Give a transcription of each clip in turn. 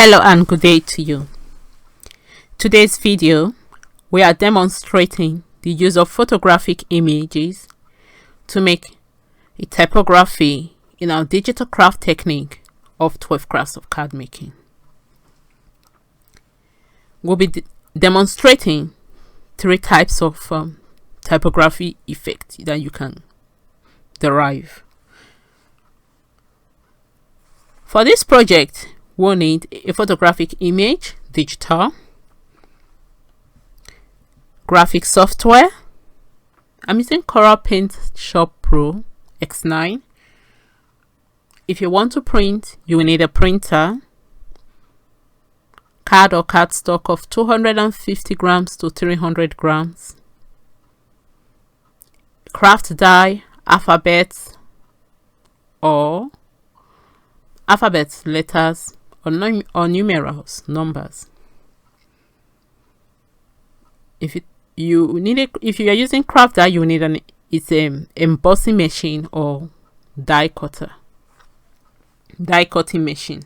Hello and good day to you. Today's video, we are demonstrating the use of photographic images to make a typography in our digital craft technique of 12 Crafts of Cardmaking. We'll be demonstrating 3 types of typography effect that you can derive. For this project, we'll need a photographic image, digital, graphic software. I'm using Corel PaintShopPro X9. If you want to print, you will need a printer, card or cardstock of 250 grams to 300 grams, craft die, alphabets letters or numerals, numbers. If you are using craft die, you need an embossing machine or die cutting machine.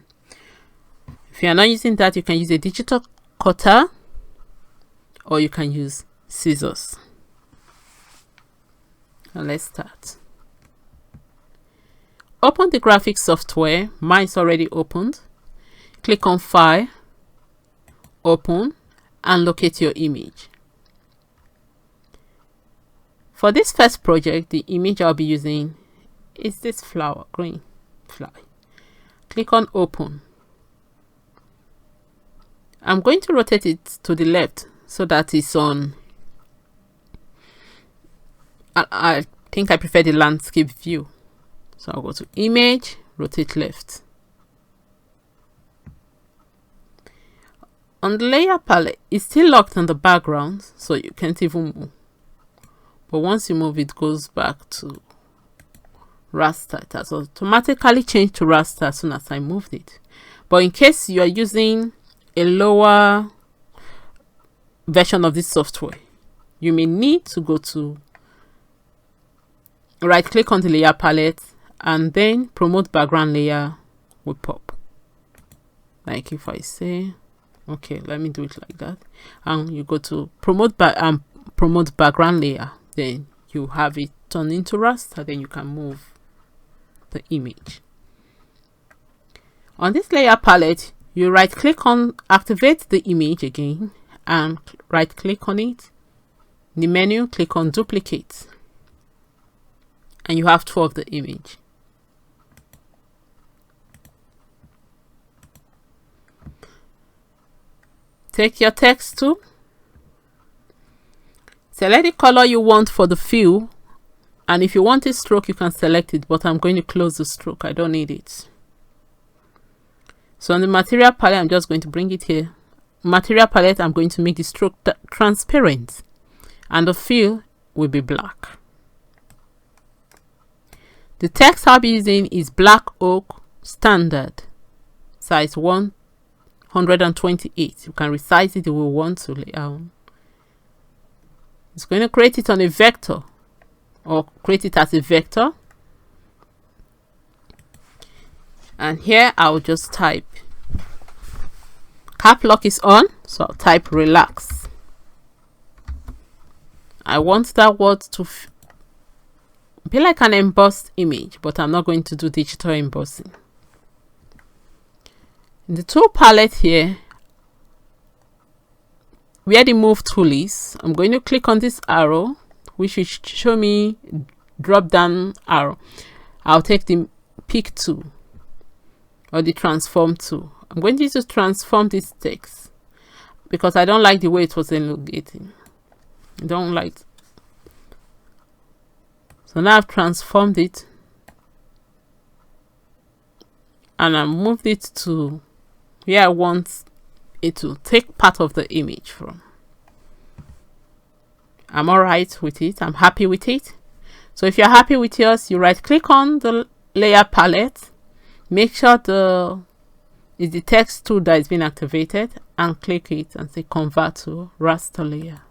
If you are not using that, you can use a digital cutter or you can use scissors. Now let's start. Open the graphic software. Mine's already opened. Click on File, Open, and locate your image. For this first project, the image I'll be using is this flower, green fly. Click on Open. I'm going to rotate it to the left so that it's on. I think I prefer the landscape view. So I'll go to Image, rotate left. On the layer palette, it's still locked on the background, so you can't even move. But once you move, it goes back to raster. It has automatically changed to raster as soon as I moved it. But in case you are using a lower version of this software, you may need to go to right click on the layer palette and then promote background layer will pop. Like if I say, okay, let me do it like that, and you go to promote background layer, then you have it turned into raster, then you can move the image. On this layer palette, you right click on activate the image again and right click on it. In the menu, click on duplicate and you have 2 of the image. Take your text tool, select the color you want for the fill, and if you want a stroke you can select it, but I'm going to close the stroke, I don't need it. So on the material palette, I'm just going to bring it here. Material palette, I'm going to make the stroke transparent and the fill will be black. The text I'll be using is Black Oak Standard, size 128. You can resize it if you want to lay down. It's going to create it on a vector or create it as a vector. And here I'll just type. Cap lock is on, so I'll type relax. I want that word to be like an embossed image, but I'm not going to do digital embossing. In the tool palette here, where the move tool is, I'm going to click on this arrow, which will show me drop down arrow. I'll take the pick tool or the transform tool. I'm going to use to transform this text because I don't like the way it was elongating. I don't like it. So now I've transformed it and I moved it to where I want it to take part of the image from. I'm alright with it. I'm happy with it. So if you're happy with yours, you right click on the layer palette, make sure is the text tool that is being activated, and click it and say convert to raster layer.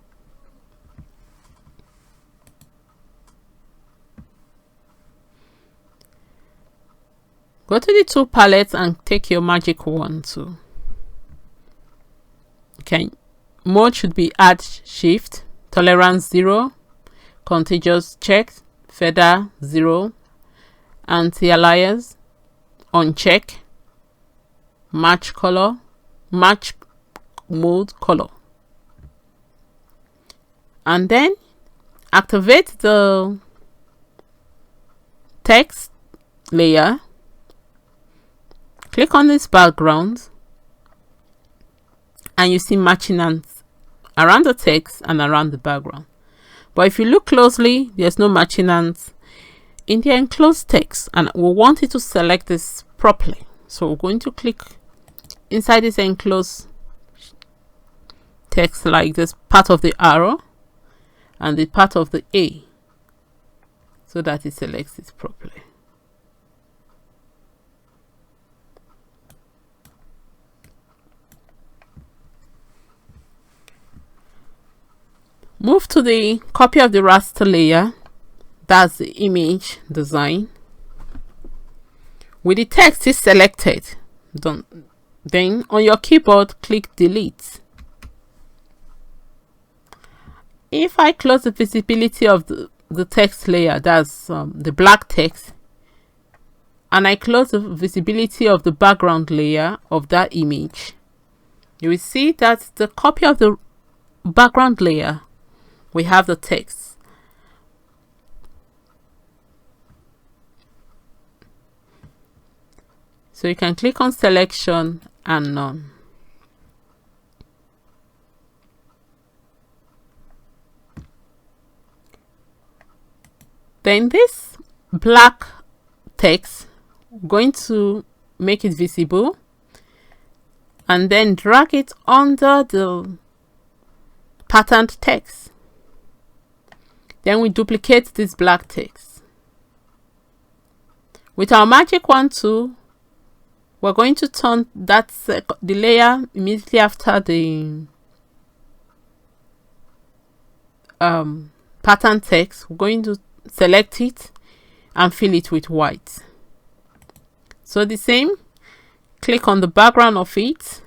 Go to the tool palette and take your magic wand tool. Mode should be add shift, tolerance 0, contagious check, feather 0, anti-alias on check, match mode color, and then activate the text layer. Click on this background and you see matching ants around the text and around the background. But if you look closely, there's no matching ants in the enclosed text, and we want it to select this properly. So we're going to click inside this enclosed text, like this part of the arrow and the part of the A, so that it selects it properly. Move to the copy of the raster layer, that's the image design. With the text is selected, then on your keyboard click delete. If I close the visibility of the text layer, that's the black text, and I close the visibility of the background layer of that image, you will see that the copy of the background layer, we have the text. So you can click on selection and none. Then this black text, I'm going to make it visible and then drag it under the patterned text. Then we duplicate this black text. With our magic wand tool, we're going to turn that the layer immediately after the pattern text. We're going to select it and fill it with white. So the same, click on the background of it,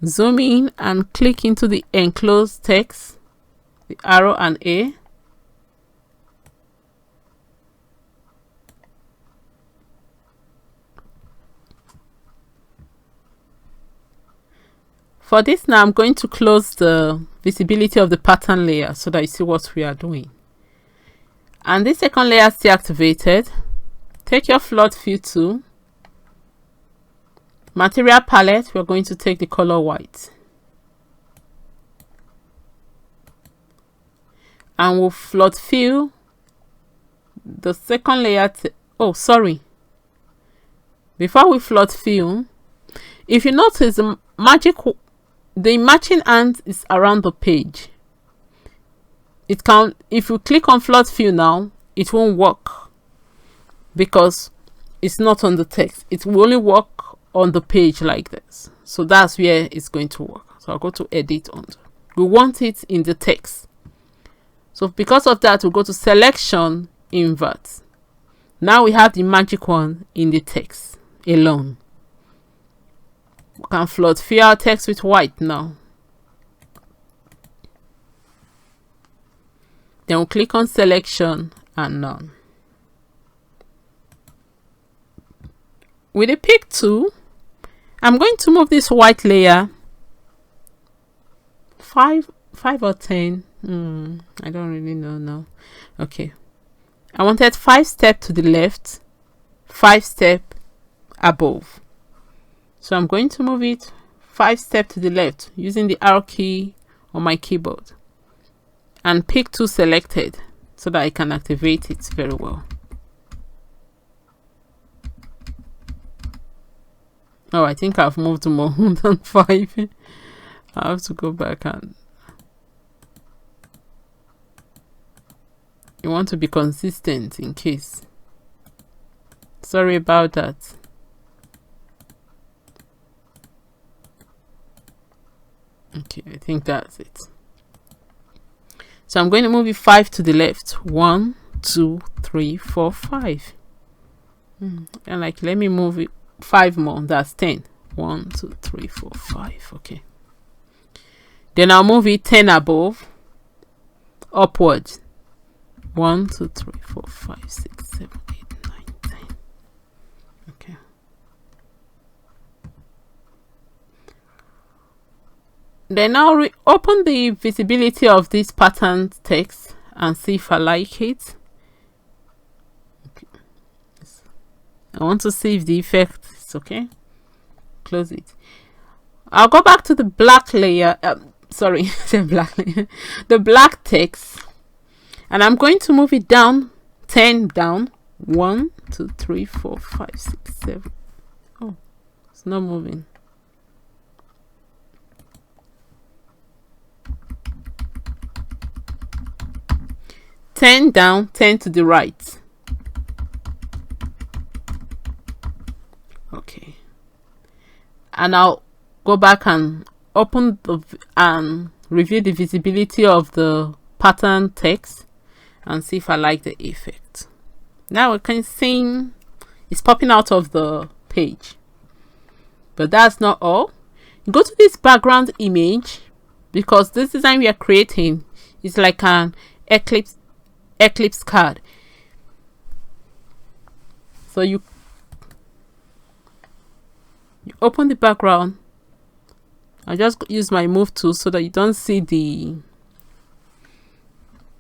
zoom in and click into the enclosed text, the arrow and A. For this now, I'm going to close the visibility of the pattern layer so that you see what we are doing. And this second layer is still activated. Take your flood fill tool, material palette, we're going to take the color white. And we'll flood fill the second layer. Before we flood fill, if you notice the matching ant is around the page. If you click on flood fill now, it won't work because it's not on the text. It will only work on the page like this. So that's where it's going to work. So I'll go to edit on. We want it in the text. So because of that, we'll go to selection, invert. Now we have the magic one in the text alone. We can flood fill our text with white now. Then we'll click on selection and none. With the pick tool, I'm going to move this white layer 5 or 10. I don't really know now. Okay, I wanted 5 steps to the left, 5 steps above. So I'm going to move it 5 steps to the left using the arrow key on my keyboard and pick tool selected so that I can activate it very well. Oh, I think I've moved more than 5. I have to go back, and you want to be consistent in case. Sorry about that. Okay, I think that's it. So I'm going to move it 5 to the left. 1, 2, 3, 4, 5. And let me move it 5 more. That's 10. 1, 2, 3, 4, 5. Okay. Then I'll move it 10 above, upwards. 1, 2, 3, 4, 5, 6, 7, 8, 9, 10. Okay. Then I'll open the visibility of this pattern text and see if I like it. Okay. I want to see if the effect is okay. Close it. I'll go back to the black layer. Sorry, the black text, and I'm going to move it down 10 down. 1, 2, 3, 4, 5, 6, 7. Oh, it's not moving. Ten down, 10 to the right. Okay, and I'll go back and open and review the visibility of the pattern text and see if I like the effect. Now we can see it's popping out of the page, but that's not all. Go to this background image, because this design we are creating is like an Eclipse card. So you open the background. I just use my move tool so that you don't see the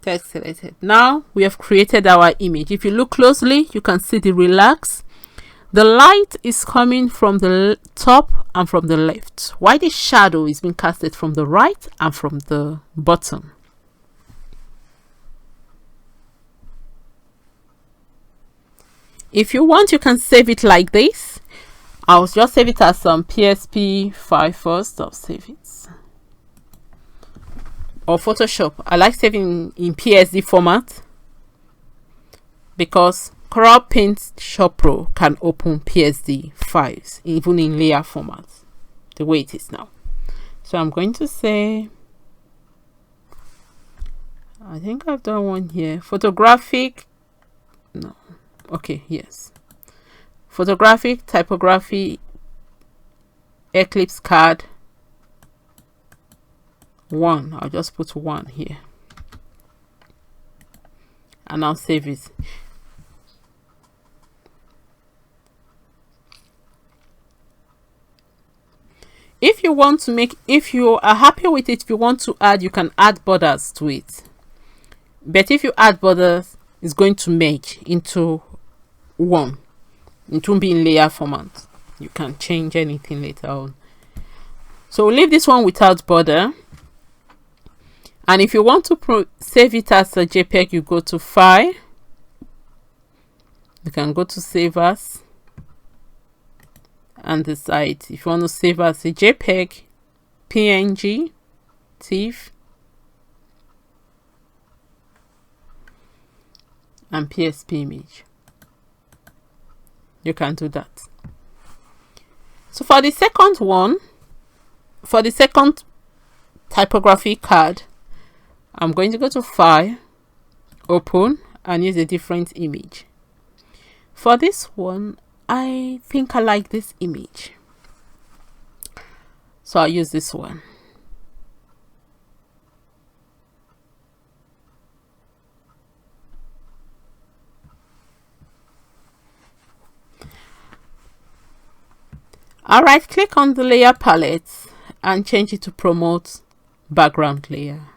text selected. Now we have created our image. If you look closely, you can see the relax. The light is coming from the top and from the left, while the shadow is being casted from the right and from the bottom. If you want, you can save it like this. I'll just save it as some PSP file first. I'll save it. Or Photoshop. I like saving in PSD format because Corel PaintShopPro can open PSD files even in layer format, the way it is now. So I'm going to say, I think I've done one here. Photographic, no. Okay, yes. Photographic Typography Eclipse card 1. I'll just put 1 here and I'll save it. If you want to make, if you are happy with it, if you want to add, you can add borders to it. But if you add borders, it's going to merge into one. It won't be in layer format. You can change anything later on. So we'll leave this one without border. And if you want to save it as a JPEG, you go to File. You can go to Save As and decide if you want to save as a JPEG, PNG, TIFF, and PSP image. You can do that. So for the second one, for the second typography card, I'm going to go to File, Open, and use a different image. For this one, I think I like this image, so I'll use this one. I'll right click on the layer palette and change it to promote background layer.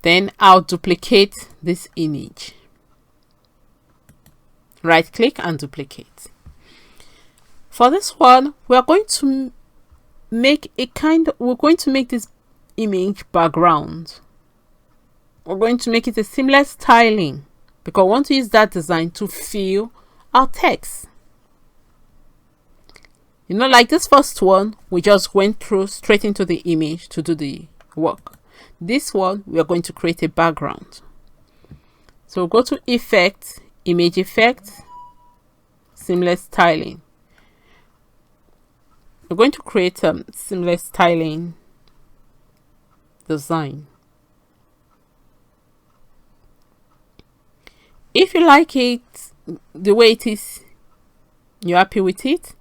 Then I'll duplicate this image. Right click and duplicate. For this one, we're going to make this image background. We're going to make it a seamless styling because I want to use that design to fill our text. You know, like this first one, we just went through straight into the image to do the work. This one, we are going to create a background. So go to Effect, Image Effect, Seamless Styling. We're going to create a seamless styling design. If you like it the way it is, you're happy with it,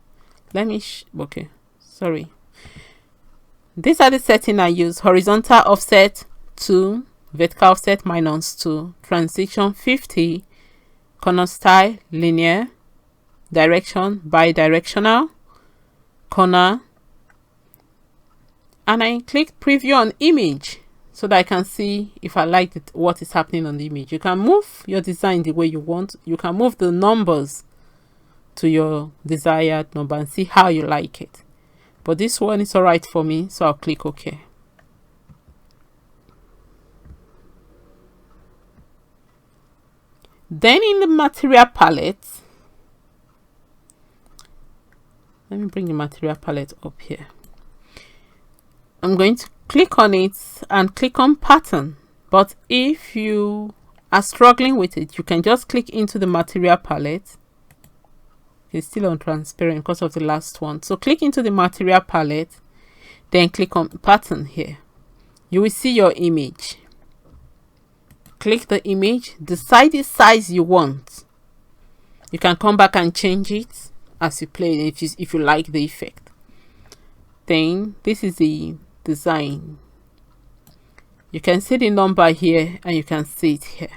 let me okay, sorry, These are the settings I use: horizontal offset 2, vertical offset -2, transition 50, corner style linear, direction bidirectional, corner, and I click preview on image so that I can see if I like it, what is happening on the image. You can move your design the way you want. You can move the numbers to your desired number and see how you like it. But this one is all right for me, so I'll click OK. Then in the material palette, let me bring the material palette up here. I'm going to click on it and click on pattern. But if you are struggling with it, you can just click into the material palette. It's still on transparent because of the last one. So click into the material palette, then click on pattern here. You will see your image. Click the image, decide the size you want. You can come back and change it as you play if you like the effect. Then this is the design. You can see the number here and you can see it here.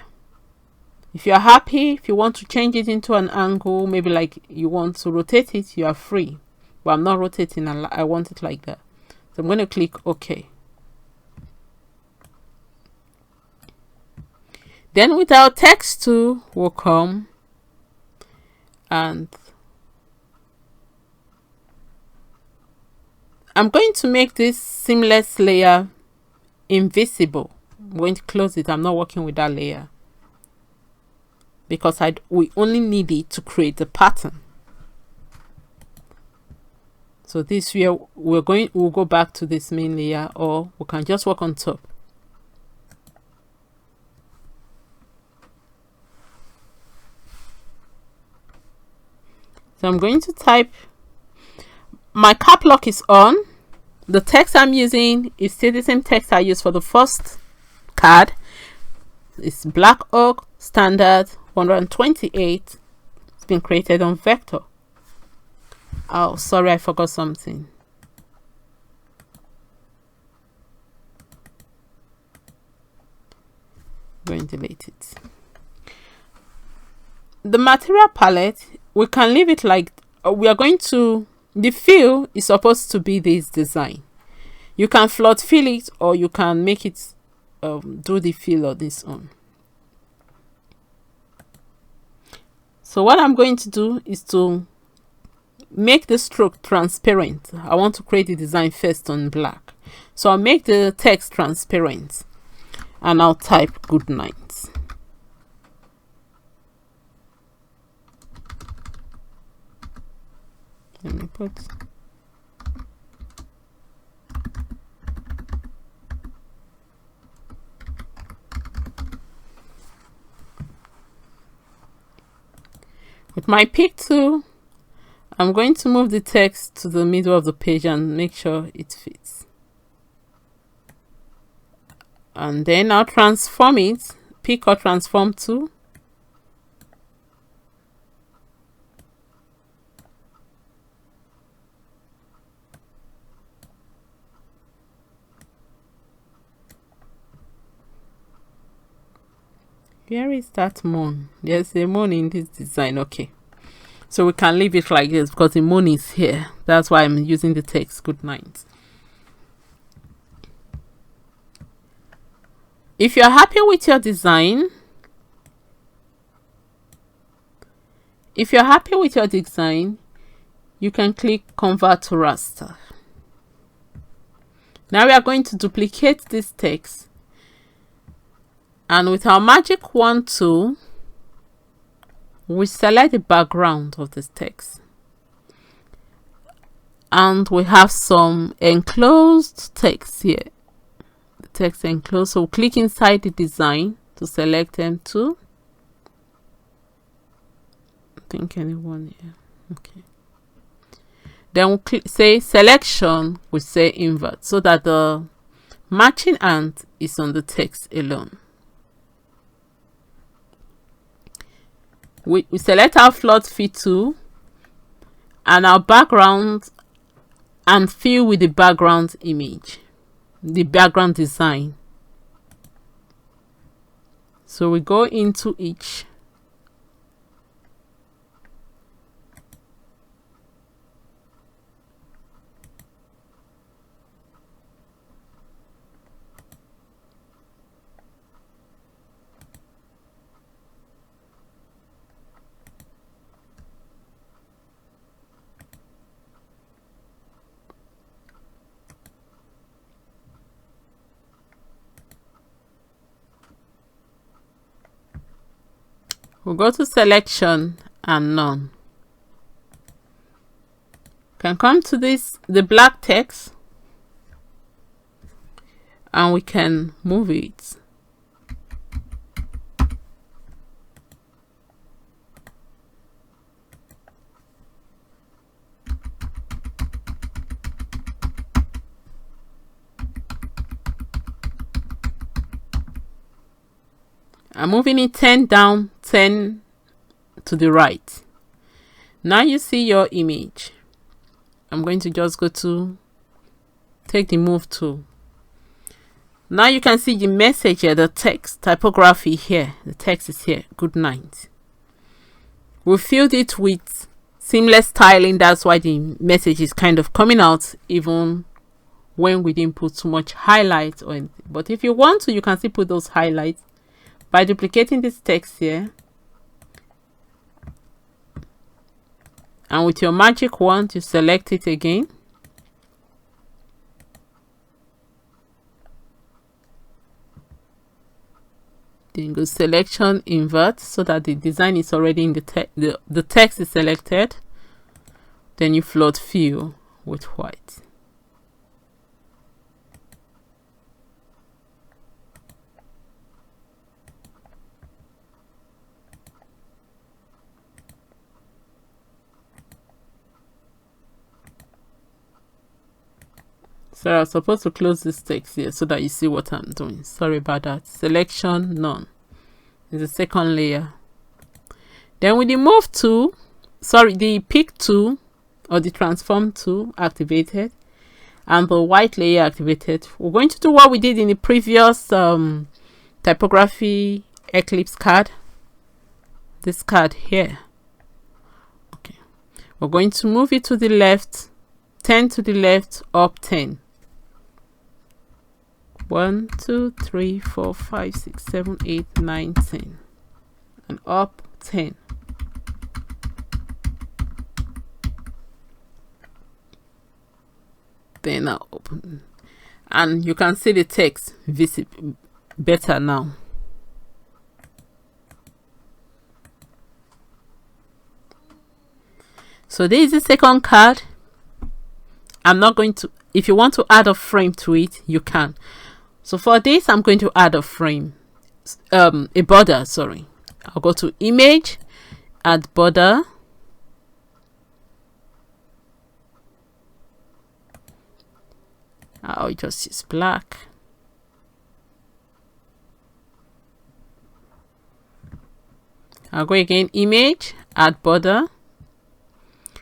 If you are happy, if you want to change it into an angle, maybe like you want to rotate it, you are free. But I'm not rotating, I want it like that. So I'm going to click OK. Then with our text tool, we'll come and I'm going to make this seamless layer invisible. I'm going to close it. I'm not working with that layer because we only need it to create the pattern. So this year we'll go back to this main layer, or we can just work on top. So I'm going to type. My cap lock is on. The text I'm using is still the same text I used for the first card. It's Black Oak Standard 128. It's been created on vector. Oh, sorry, I forgot something. I'm going to delete it. The material palette, we can leave it like we are going to. The fill is supposed to be this design. You can flood fill it, or you can make it do the fill on this own. So what I'm going to do is to make the stroke transparent. I want to create the design first on black. So I'll make the text transparent and I'll type good night. Let me put with my pick tool. I'm going to move the text to the middle of the page and make sure it fits. And then I'll transform it. Pick or transform tool. Where is that moon? There's a moon in this design. Okay, so we can leave it like this because the moon is here. That's why I'm using the text good night. If you're happy with your design, you can click convert to raster. Now we are going to duplicate this text. And with our magic wand tool, we select the background of this text. And we have some enclosed text here. The text enclosed. So click inside the design to select them too. I think anyone here. Okay. Then we'll say selection, we say invert, so that the matching ant is on the text alone. We select our flood fit tool and our background. and fill with the background image, the background design. So we go into each. We'll go to selection and none. Can come to this, the black text, and we can move it. I'm moving it 10 down, 10 to the right. Now you see your image. I'm going to just go to take the move tool. Now you can see the message here, the text, typography here. The text is here. Good night. We filled it with seamless styling. That's why the message is kind of coming out even when we didn't put too much highlights or anything. But if you want to, you can still put those highlights by duplicating this text here, and with your magic wand you select it again, then go selection, invert, so that the design is already in the text is selected. Then you float fill with white. So I'm supposed to close this text here so that you see what I'm doing. Sorry about that. Selection, none is the second layer. Then with the move tool, the pick tool or the transform tool activated and the white layer activated, we're going to do what we did in the previous typography Eclipse card. This card here. Okay, we're going to move it to the left, 10 to the left, up 10. 1, 2, 3, 4, 5, 6, 7, 8, 9, 10, and up 10. Then I'll open, and you can see the text visible better now. So this is the second card. I'm not going to, if you want to add a frame to it, you can. So for this, I'm going to add a frame, a border, sorry. I'll go to image, add border. I'll just use black. I'll go again, image, add border.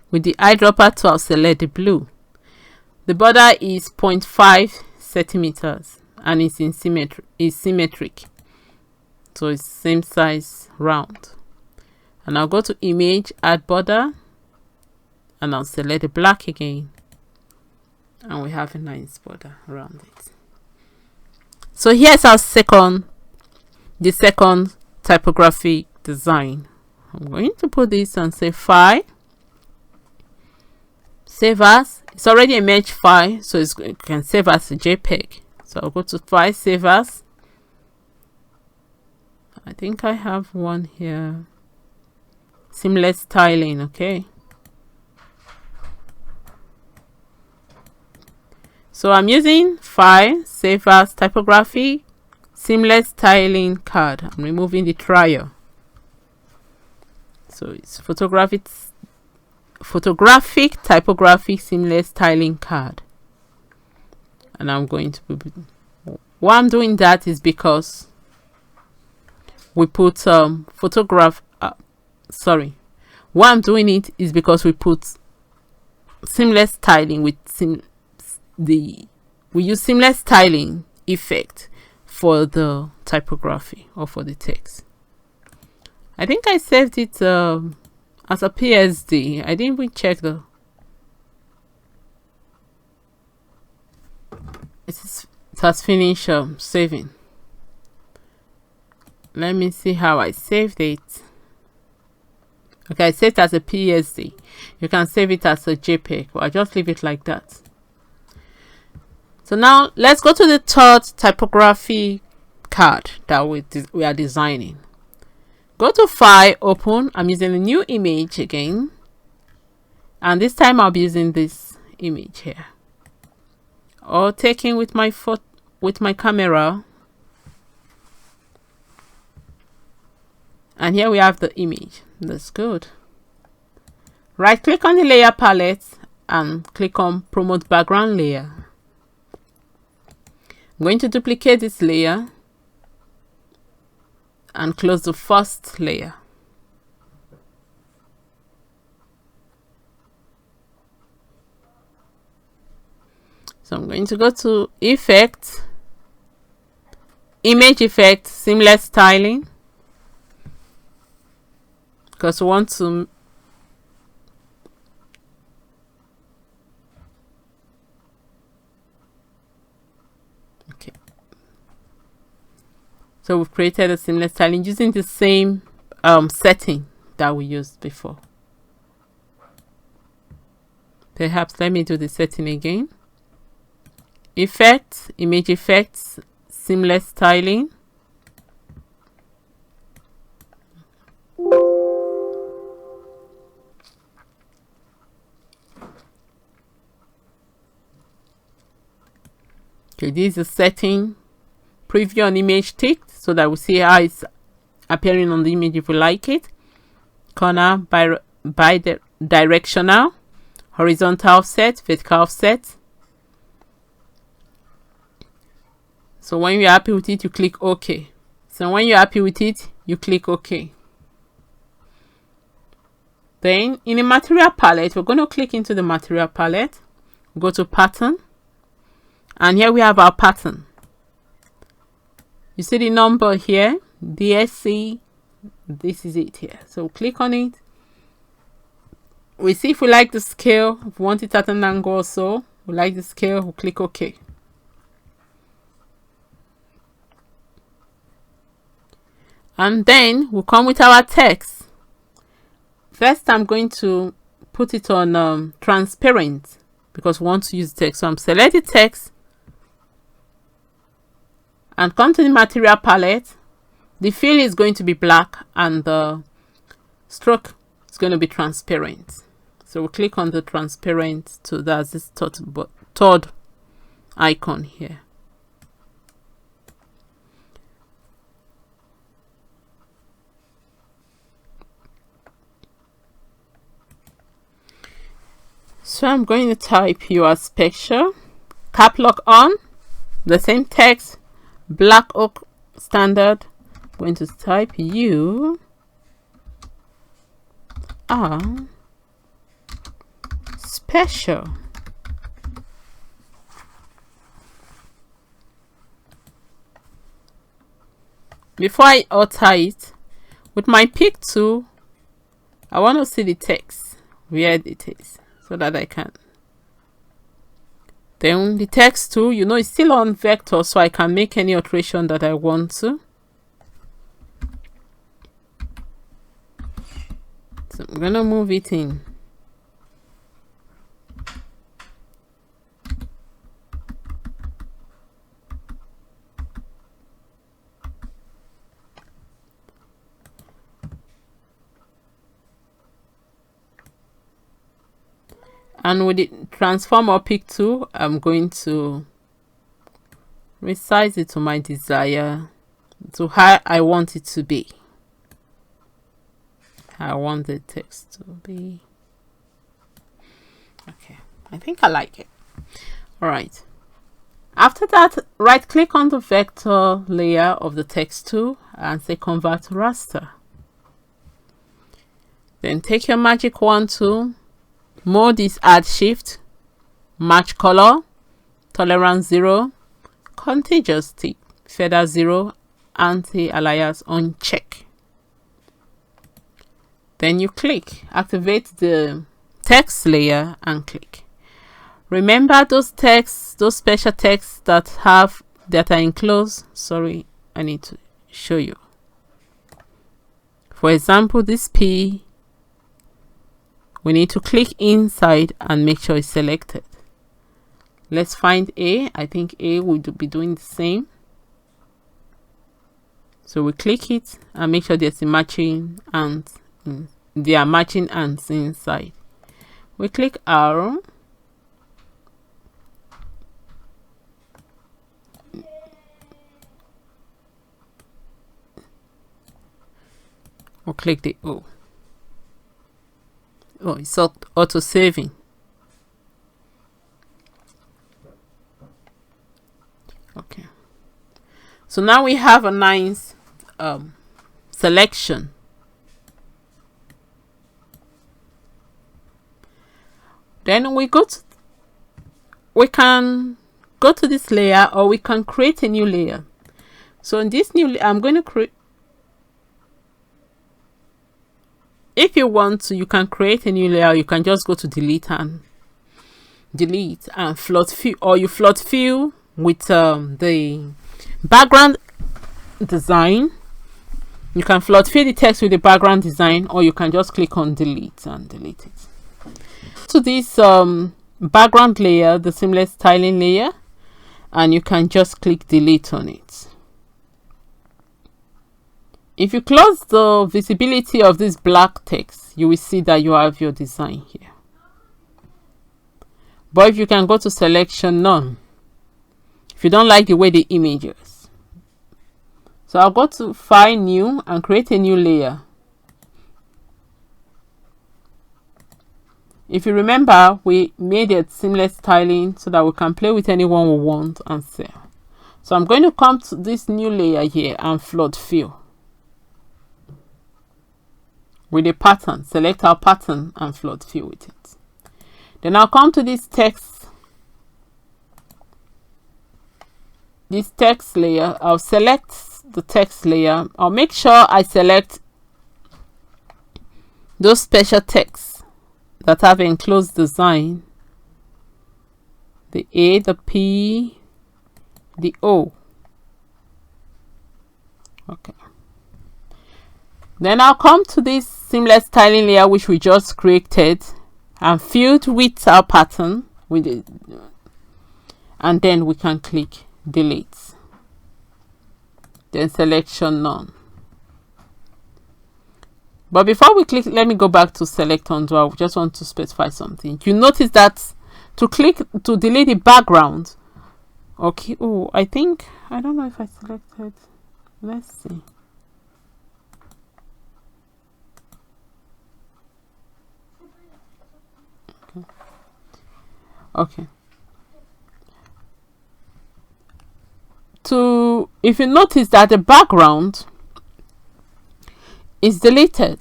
With the eyedropper tool, I'll select the blue. The border is 0.5 centimeters and it's in symmetric, so it's same size round. And I'll go to image, add border, and I'll select the black again, and we have a nice border around it. So here's our second typography design. I'm going to put this and say file, save as. It's already a image file, so you can save as a JPEG. So I'll go to file, save as. I think I have one here. Seamless styling, okay. So I'm using file, save as, typography, seamless styling card. I'm removing the trial. So it's photographic typography seamless styling card, and I'm going to put, why I'm doing that is because we put why I'm doing it is because we put seamless styling with we use seamless styling effect for the typography or for the text. I think I saved it as a PSD. I didn't even check it has finished saving. Let me see how I saved it. Okay, I saved it as a PSD. You can save it as a JPEG, but I just leave it like that. So now let's go to the third typography card that we are designing. Go to File, Open. I'm using a new image again, and this time I'll be using this image here, or taking with my camera. And here we have the image. That's good. Right click on the layer palette and click on Promote Background Layer. I'm going to duplicate this layer and close the first layer. So I'm going to go to Effect, Image Effect, Seamless Styling, because we want to so we've created a seamless styling using the same setting that we used before. Perhaps let me do the setting again. Effect, Image Effects, Seamless Styling. Okay, this is a setting. Preview on image ticked so that we see how it's appearing on the image if we like it. Corner by the directional, horizontal offset, vertical offset. So when you're happy with it, you click OK. So when you're happy with it, you click OK. Then in the material palette, we're going to click into the material palette, go to pattern, and here we have our pattern. You see the number here, DSC, this is it here. So click on it. We see if we like the scale, if we want it at an angle or so, we like the scale, we'll click OK. And then we'll come with our text. First, I'm going to put it on transparent because we want to use text. So I'm selecting text and come to the material palette. The fill is going to be black and the stroke is going to be transparent. So we'll click on the transparent. So that's this third icon here. So I'm going to type your picture, cap lock on, the same text, black oak standard. I'm going to type you are special. Before I alter it, with my pick tool, I want to see the text where it is, so that I can. Then the text tool, you know, it's still on vector, so I can make any alteration that I want to. So I'm gonna move it in. And with the transform or pick tool, I'm going to resize it to my desire, to how I want it to be. I want the text to be. Okay, I think I like it. All right. After that, right click on the vector layer of the text tool and say convert to raster. Then take your magic wand tool, Mode is add shift, match color, tolerance 0, contagious tip, feather 0, anti-alias on check. Then you click activate the text layer and click. Remember those texts, those special texts that are enclosed. Sorry, I need to show you. For example, this P, we need to click inside and make sure it's selected. Let's find A. I think A will be doing the same. So we click it and make sure there's a matching ants. They are matching ants inside. We click arrow. Or click the O. Oh, it's auto saving. Okay. So now we have a nice selection. Then we can go to this layer, or we can create a new layer. So in this new I'm going to create. If you want to, you can create a new layer. You can just go to delete and float fill, or you float fill with the background design. You can float fill the text with the background design, or you can just click on delete and delete it. To this background layer, the seamless styling layer, and you can just click delete on it. If you close the visibility of this black text, you will see that you have your design here. But if you can go to selection none, if you don't like the way the image is. So I'll go to file new and create a new layer. If you remember, we made it seamless styling so that we can play with anyone we want and sell. So I'm going to come to this new layer here and float fill with a pattern. Select our pattern and float fill with it. Then I'll come to this text layer. I'll select the text layer. I'll make sure I select those special texts that have enclosed design, the A, the P, the O. Okay. Then I'll come to this seamless styling layer which we just created and filled with our pattern with it, and then we can click delete. Then selection none. But before we click, let me go back to select undo. I just want to specify something. You notice that to delete the background. Okay. Oh, I don't know if I selected. Let's see. Okay. If you notice that the background is deleted,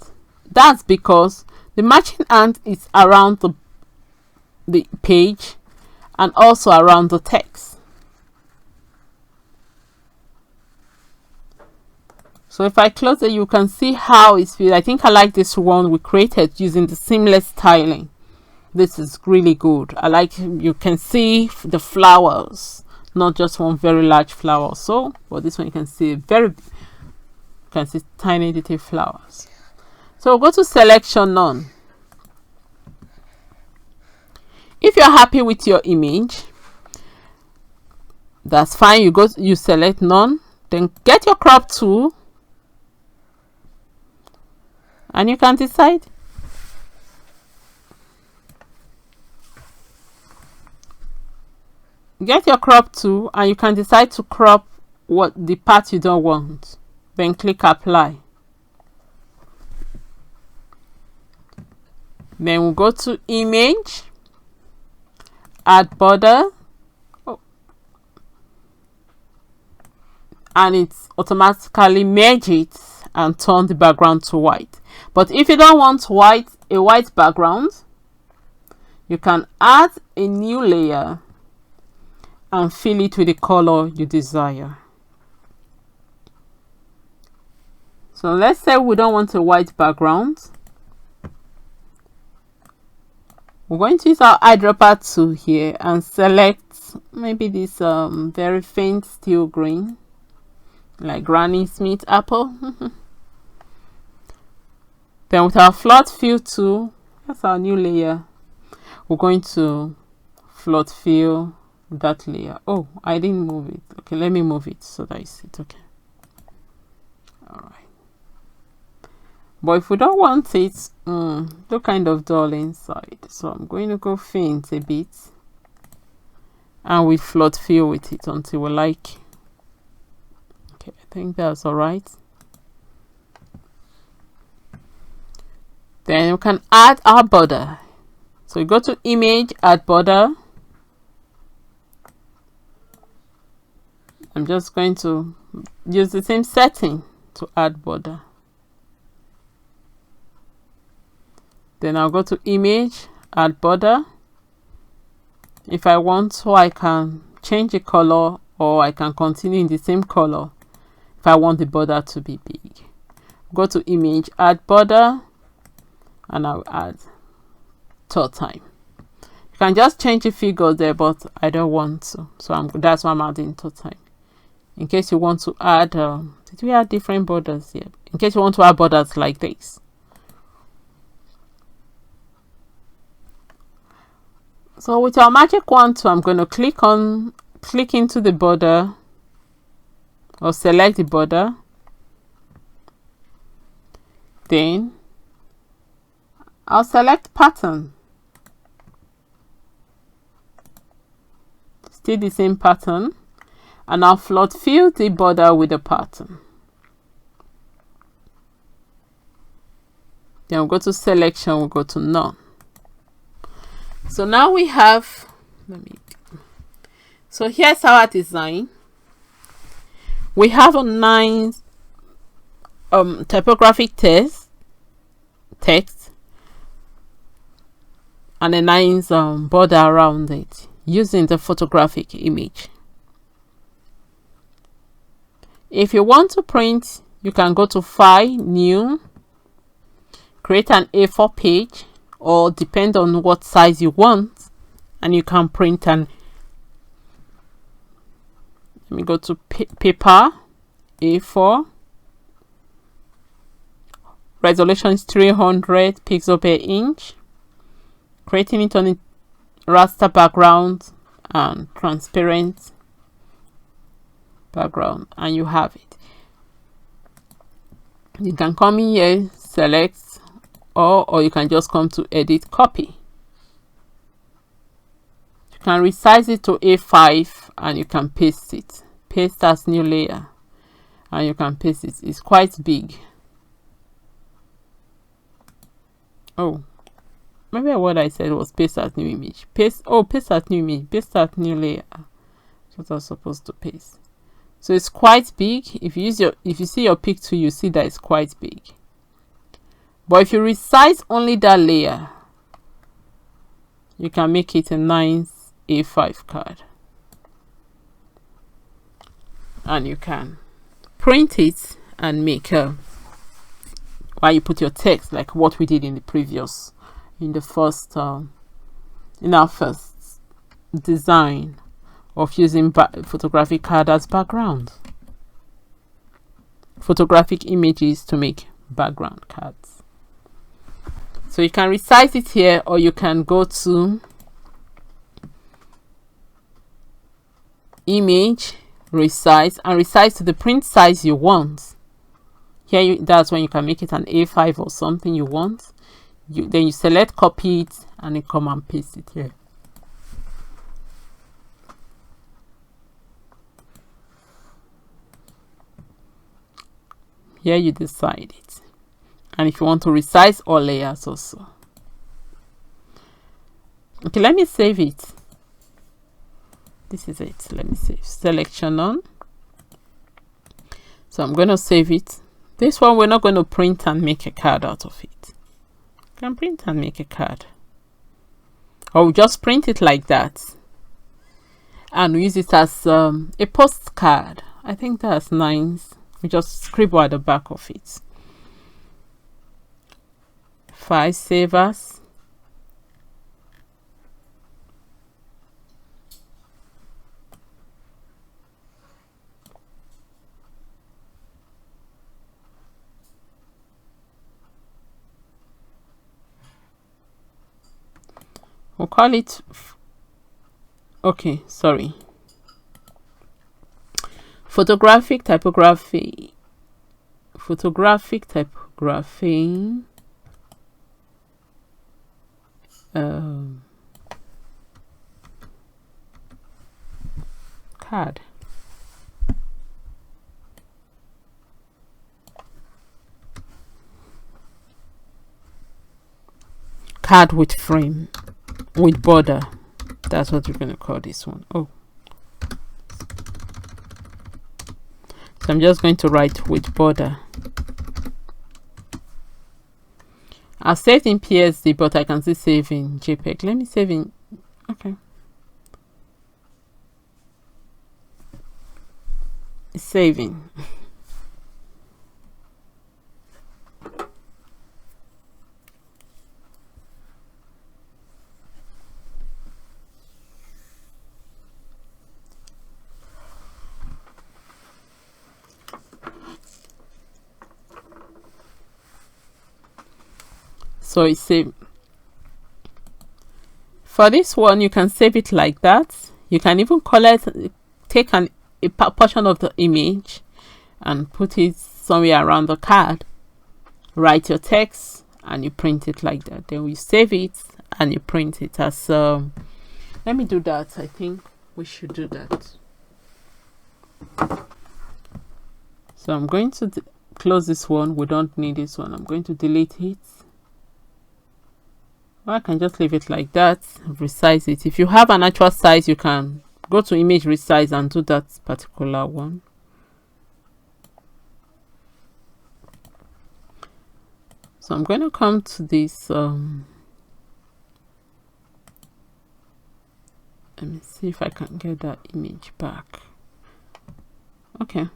that's because the matching ant is around the page and also around the text. So if I close it, you can see how it's filled. I think I like this one we created using the seamless styling. This is really good. I like, you can see the flowers, not just one very large flower. So, but this one you can see tiny little flowers. So we'll go to selection none. If you're happy with your image, that's fine. You select none, then get your crop tool and you can decide. Get your crop tool and you can decide to crop the part you don't want. Then click apply. Then we'll go to image, add border, and it's automatically merge it and turn the background to white. But if you don't want a white background, you can add a new layer and fill it with the color you desire. So let's say we don't want a white background. We're going to use our eyedropper tool here and select maybe this very faint steel green, like Granny Smith apple. Then with our flood fill tool, that's our new layer, we're going to flood fill that layer. Oh, I didn't move it. Okay, let me move it so that you see it. Okay, all right. But if we don't want it look kind of dull inside, so I'm going to go faint a bit and we flood fill with it until we like. Okay, I think that's all right. Then we can add our border. So you go to image, add border. I'm just going to use the same setting to add border. Then I'll go to image, add border. If I want to, I can change the color or I can continue in the same color if I want the border to be big. Go to image, add border, and I'll add third time. You can just change the figure there, but I don't want to, so that's why I'm adding third time. In case you want to add, did we add different borders here? In case you want to add borders like this. So with our magic wand tool, I'm going to click into the border or select the border. Then I'll select pattern. Still the same pattern, and I'll flood fill the border with the pattern. Then we'll go to selection, we'll go to none. So now we have, so here's our design. We have a nice typographic text and a nice border around it using the photographic image. If you want to print, you can go to File, New, create an A4 page, or depend on what size you want, and you can print. And let me go to paper, A4, resolution is 300 pixels per inch, creating it on a raster background and transparent background, and you have it. You can come in here, select, or you can just come to edit, copy. You can resize it to A5 and you can paste it. Paste as new layer and you can paste it. It's quite big. Oh, maybe what I said was paste as new image. Paste as new image, paste as new layer. That's what I was supposed to paste. So it's quite big. If you see your pick tool, you see that it's quite big. But if you resize only that layer, you can make it a nice A5 card. And you can print it and make while you put your text, like what we did in our first design of using photographic card as background. Photographic images to make background cards. So you can resize it here, or you can go to image, resize, and resize to the print size you want. Here that's when you can make it an A5 or something you want. Then you select copy it and you come and paste it here. Here you decide it. And if you want to resize all layers also. Okay, let me save it. This is it. Let me save. Selection on. So I'm going to save it. This one we're not going to print and make a card out of it. You can print and make a card. or we just print it like that and use it as a postcard. I think that's nice. We just scribble at the back of it. File save as. We'll call it Photographic Typography. Photographic Typography. Card. Card with frame, with border. That's what we're going to call this one. Oh, so I'm just going to write with border. I saved in PSD, but I can still save in JPEG. Let me save in. Okay, it's saving. So it's saved. For this one, you can save it like that. You can even take a portion of the image and put it somewhere around the card. Write your text and you print it like that. Then we save it and you print it as. Let me do that. I think we should do that. So I'm going to close this one. We don't need this one. I'm going to delete it. Or I can just leave it like that, resize it. If you have an actual size, you can go to image resize and do that particular one. So I'm going to come to this. Let me see if I can get that image back. Okay.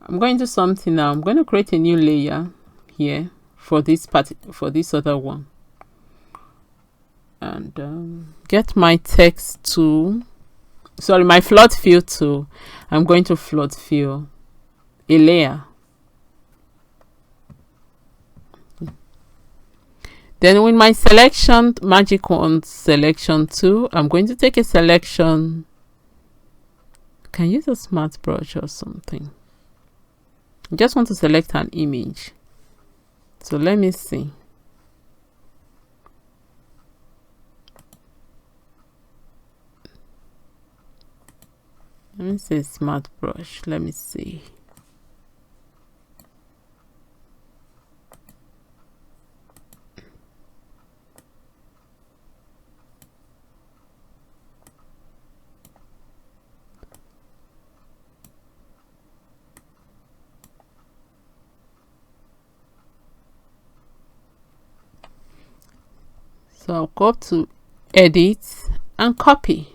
I'm going to do something now. I'm going to create a new layer here for this other one, and get my text tool, my flood fill tool. I'm going to flood fill a layer. Then with my selection magic wand selection tool, I'm going to take a selection. Can use a smart brush or something. I just want to select an image. So let me see. Let me say smart brush. Let me see. So I'll go to edit and copy.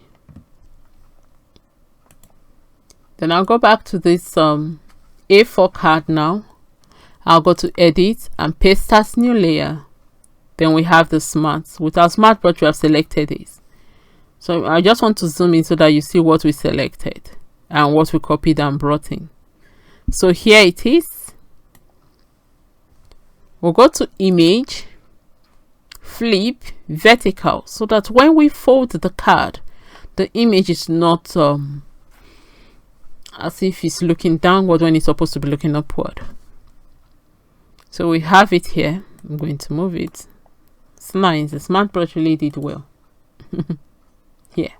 Then I'll go back to this A4 card now. I'll go to edit and paste as new layer. Then we have the smart. With our smart brush, we have selected this. So I just want to zoom in so that you see what we selected and what we copied and brought in. So here it is. We'll go to image, flip vertical, so that when we fold the card, the image is not as if it's looking downward when it's supposed to be looking upward. So we have it here. I'm going to move it. It's nice. The smart brush really did well. Here.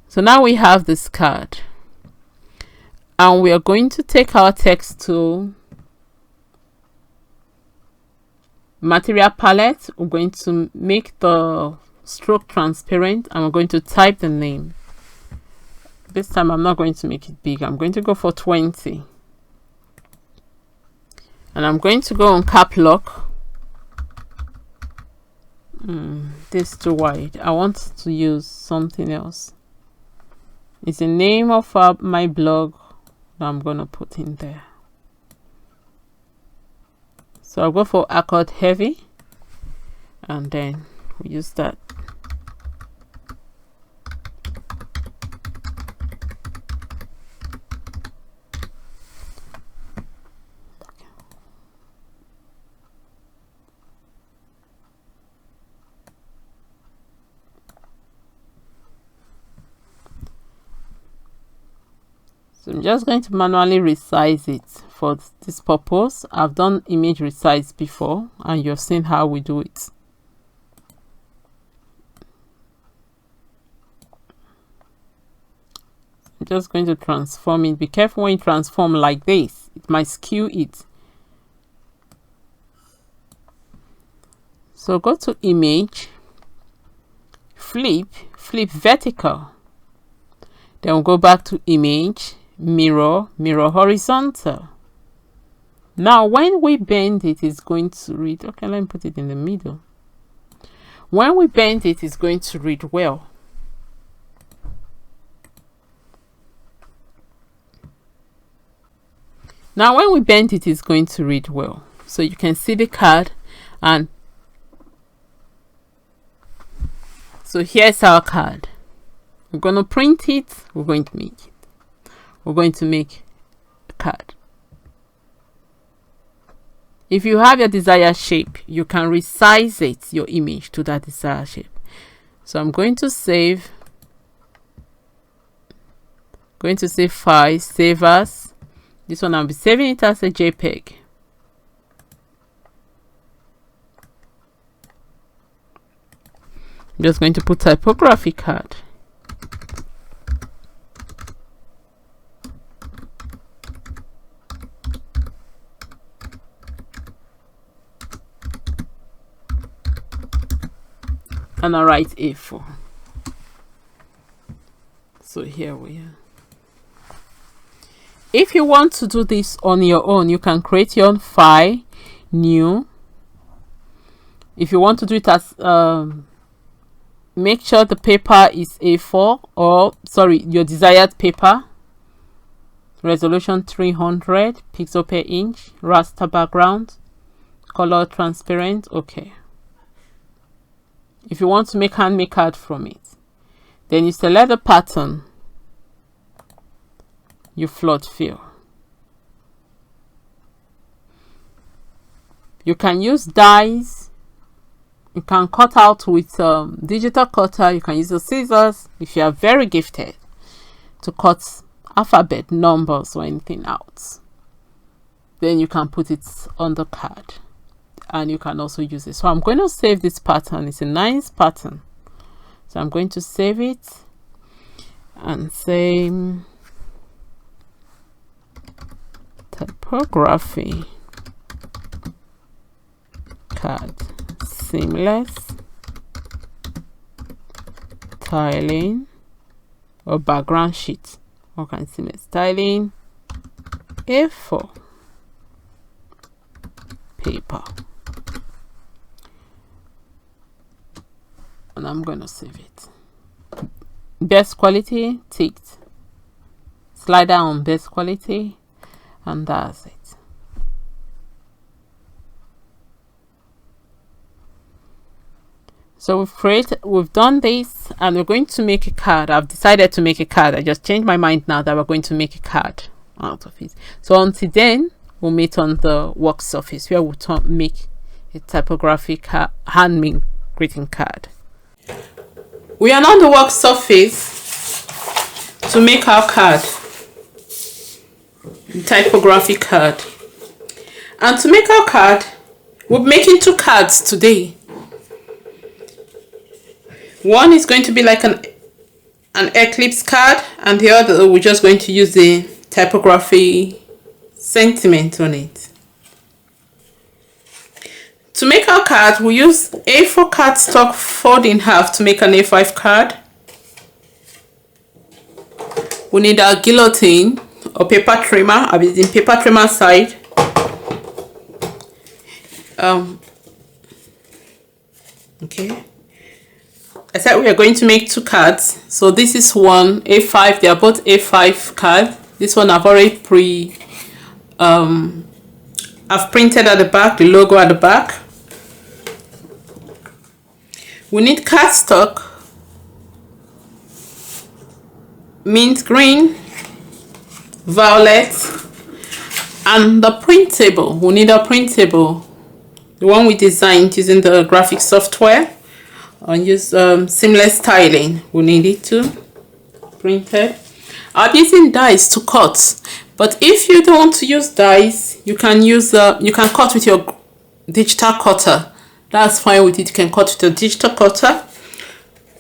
So now we have this card, and we are going to take our text tool, material palette. We're going to make the stroke transparent, and we're going to type the name. This time I'm not going to make it big. I'm going to go for 20, and I'm going to go on cap lock, This too wide. I want to use something else. It's the name of my blog that I'm gonna put in there. So I'll go for Accord Heavy, and then we use that. So I'm just going to manually resize it for this purpose. I've done image resize before and you've seen how we do it. I'm just going to transform it. Be careful when you transform like this, it might skew it. So go to image, flip vertical, then we'll go back to image, mirror horizontal. Now when we bend it, it's going to read, okay, let me put it in the middle. When we bend it, it's going to read well. Now when we bend it, it's going to read well. So you can see the card, and so here's our card. We're going to print it, we're going to make it. We're going to make a card. If you have your desired shape, you can resize it, your image, to that desired shape. So I'm going to save, file, save as. This one I'll be saving it as a JPEG. I'm just going to put typography card. And I write A4. So here we are. If you want to do this on your own, you can create your own file, new. If you want to do it as make sure the paper is A4, or sorry, your desired paper. Resolution 300 pixel per inch, raster background, color transparent. Okay. If you want to make handmade card from it, then you select the pattern, you float fill. You can use dies. You can cut out with digital cutter. You can use the scissors if you are very gifted to cut alphabet, numbers, or anything out. Then you can put it on the card, and you can also use it. So I'm going to save this pattern. It's a nice pattern, so I'm going to save it and say typography card, seamless styling, or background sheet, or can seamless styling, A4 paper. And I'm going to save it. Best quality ticked. Slide down on best quality, and that's it. So we've done this, and we're going to make a card. I've decided to make a card. I just changed my mind now that we're going to make a card out of it. So until then, we'll meet on the work surface where we'll make a typographic handmade greeting card. We are on the work surface to make our card, the typographic card. And to make our card, we're making two cards today. One is going to be like an Eclipse card, and the other we're just going to use the typography sentiment on it. To make our card, we use A4 cardstock fold in half to make an A5 card. We need our guillotine or paper trimmer. I'll be using paper trimmer side. Okay, I said we are going to make 2 cards. So this is one A5. They are both A5 card. This one I've already I've printed at the back, the logo at the back. We need cardstock, mint green, violet, and the printable. We need a printable, the one we designed using the graphic software, and use seamless styling. We need it to printed. I'm using dies to cut, but if you don't want to use dies, you can use you can cut with your digital cutter. That's fine with it. You can cut with a digital cutter,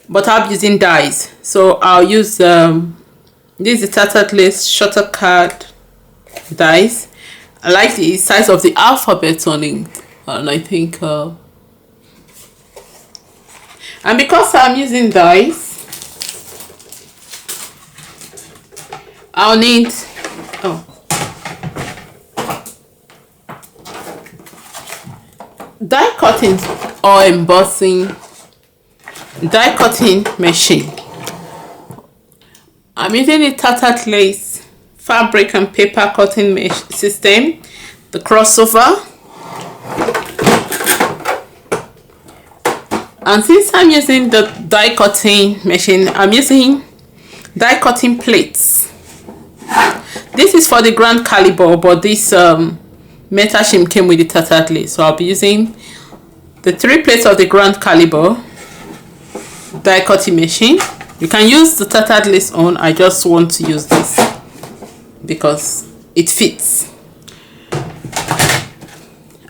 but I'm using dies, so I'll use this is the tattered lace shorter card dies. I like the size of the alphabet on it, and I think and because I'm using dies, I'll need die cutting or embossing die cutting machine. I'm using a tattered lace fabric and paper cutting system, the crossover. And since I'm using the die cutting machine, I'm using die cutting plates. This is for the grand caliber, but this metal shim came with the tattered lace, so I'll be using the 3 plates of the grand caliber die cutting machine. You can use the tattered lace on. I just want to use this because it fits.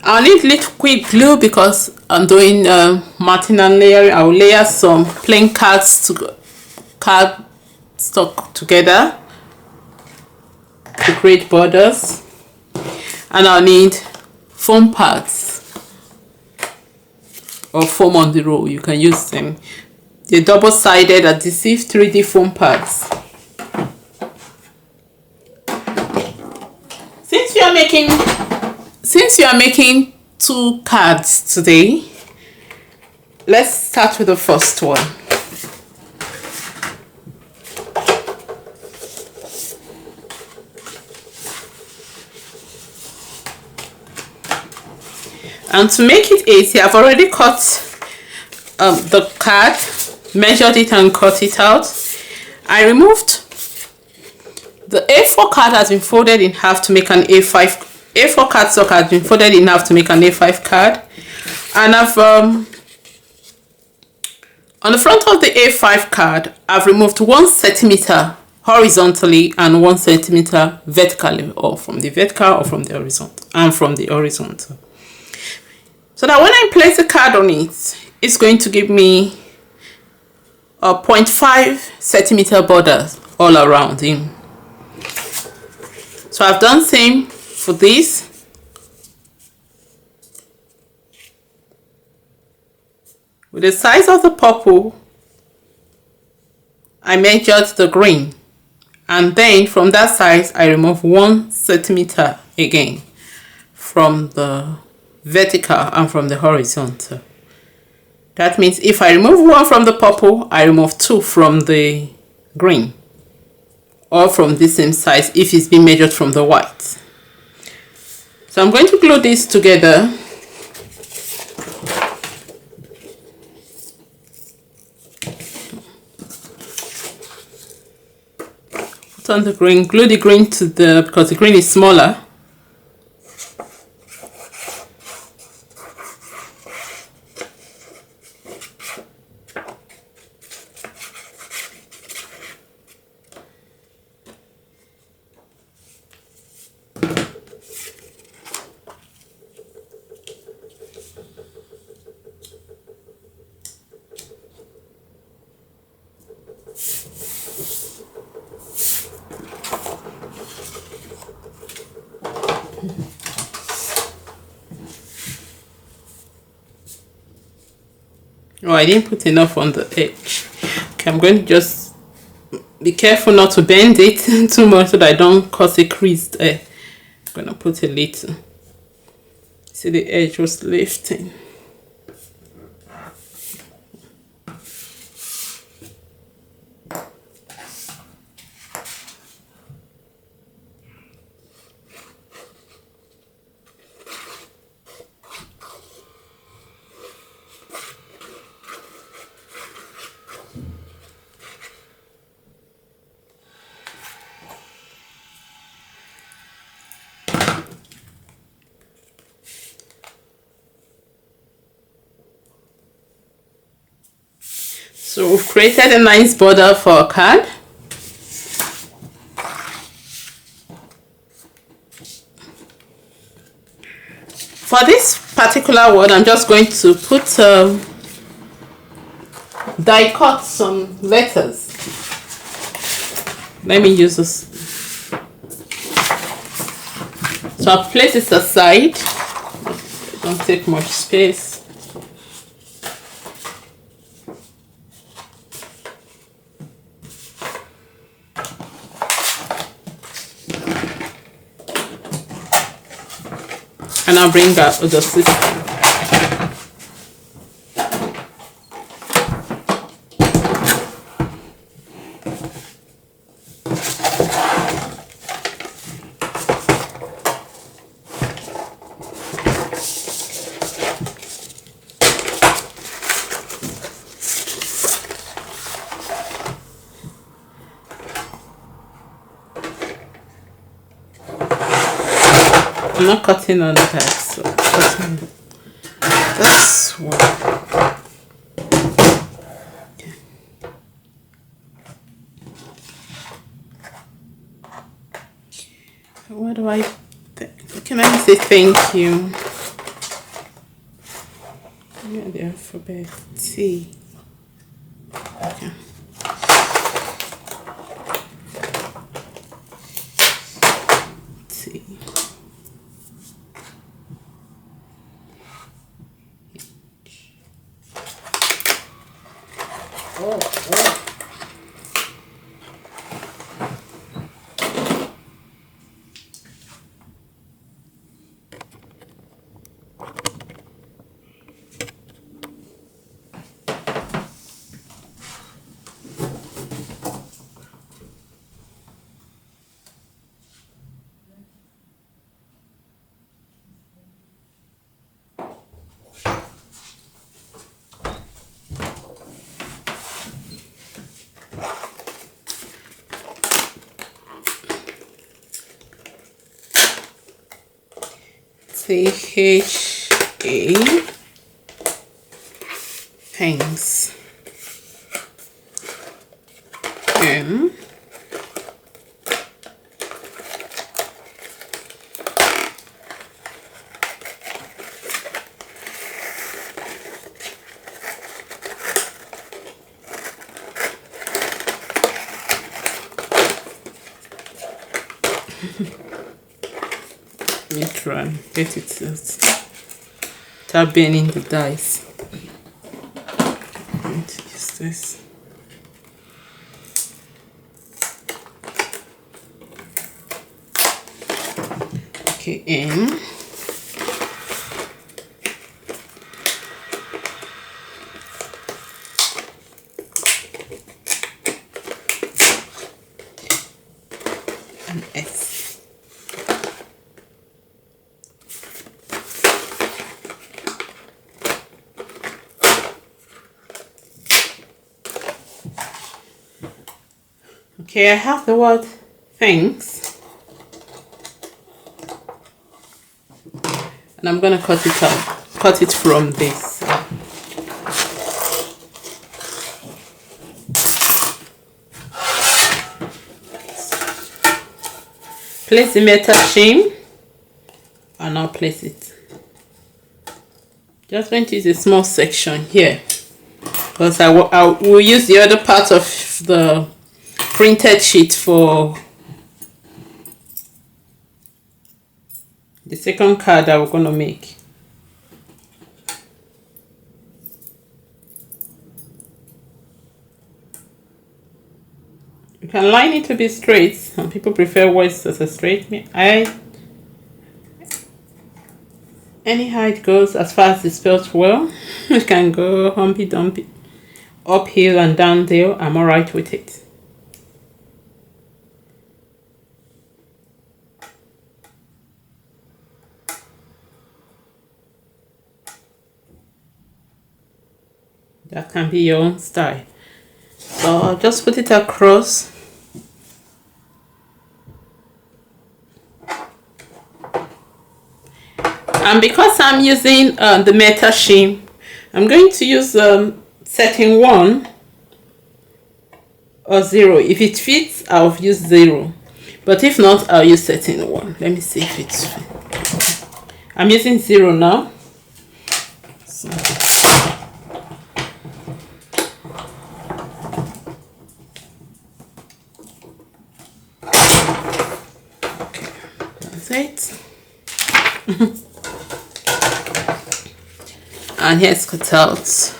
I'll need liquid glue because I'm doing matting and layering. I'll layer some plain cards to cardstock together to create borders, and I'll need foam pads or foam on the roll. You can use them. The double-sided adhesive 3D foam pads. Since you are making 2 cards today, let's start with the first one. And to make it easy, I've already cut the card, measured it and cut it out. I removed the A4 card has been folded in half to make an A4 cardstock has been folded in half to make an A5 card, and I've on the front of the A5 card I've removed 1 centimeter horizontally and 1 centimeter vertically, or from the vertical or from the horizontal, and from the horizontal, so that when I place the card on it, it's going to give me a 0.5 centimeter borders all around him. So I've done same for this. With the size of the purple, I measured the green, and then from that size I remove 1 centimeter again from the vertical and from the horizontal. That means if I remove 1 from the purple, I remove 2 from the green, or from the same size if it's been measured from the white. So I'm going to glue this together. Put on the green, glue the green to the, because the green is smaller. Oh, I didn't put enough on the edge. Okay, I'm going to just be careful not to bend it too much so that I don't cause a crease there. I'm going to put a little. See, the edge was lifting. So we've created a nice border for our card. For this particular one, I'm just going to put die cut some letters. Let me use this. So I'll place this aside. Don't take much space. And I'll bring that other system. I'm not cutting on that, so cutting this one. Okay. What do I think? Can I say thank you? Yeah, the alphabet T. Okay. T. CHA Paints M Let me try and get it to start burning the dice. I'm going to use this. Okay, M. And S. Okay, I have the word thanks, and I'm gonna cut it out, cut it from this. Place the metal shim, and I'll place it. Just going to use a small section here, because I will use the other part of the printed sheet for the second card that we're going to make. You can line it to be straight. Some people prefer words as a straight. Anyhow it goes, as far as it's spelled well. You can go humpy dumpy, uphill and downhill. I'm alright with it. That can be your own style. So I'll just put it across. And because I'm using the metal shim, I'm going to use setting 1 or 0. If it fits, I'll use 0, but if not, I'll use 13.1. Let me see if it's fit. I'm using 0 now. So. Okay, that's it. And here's cutouts.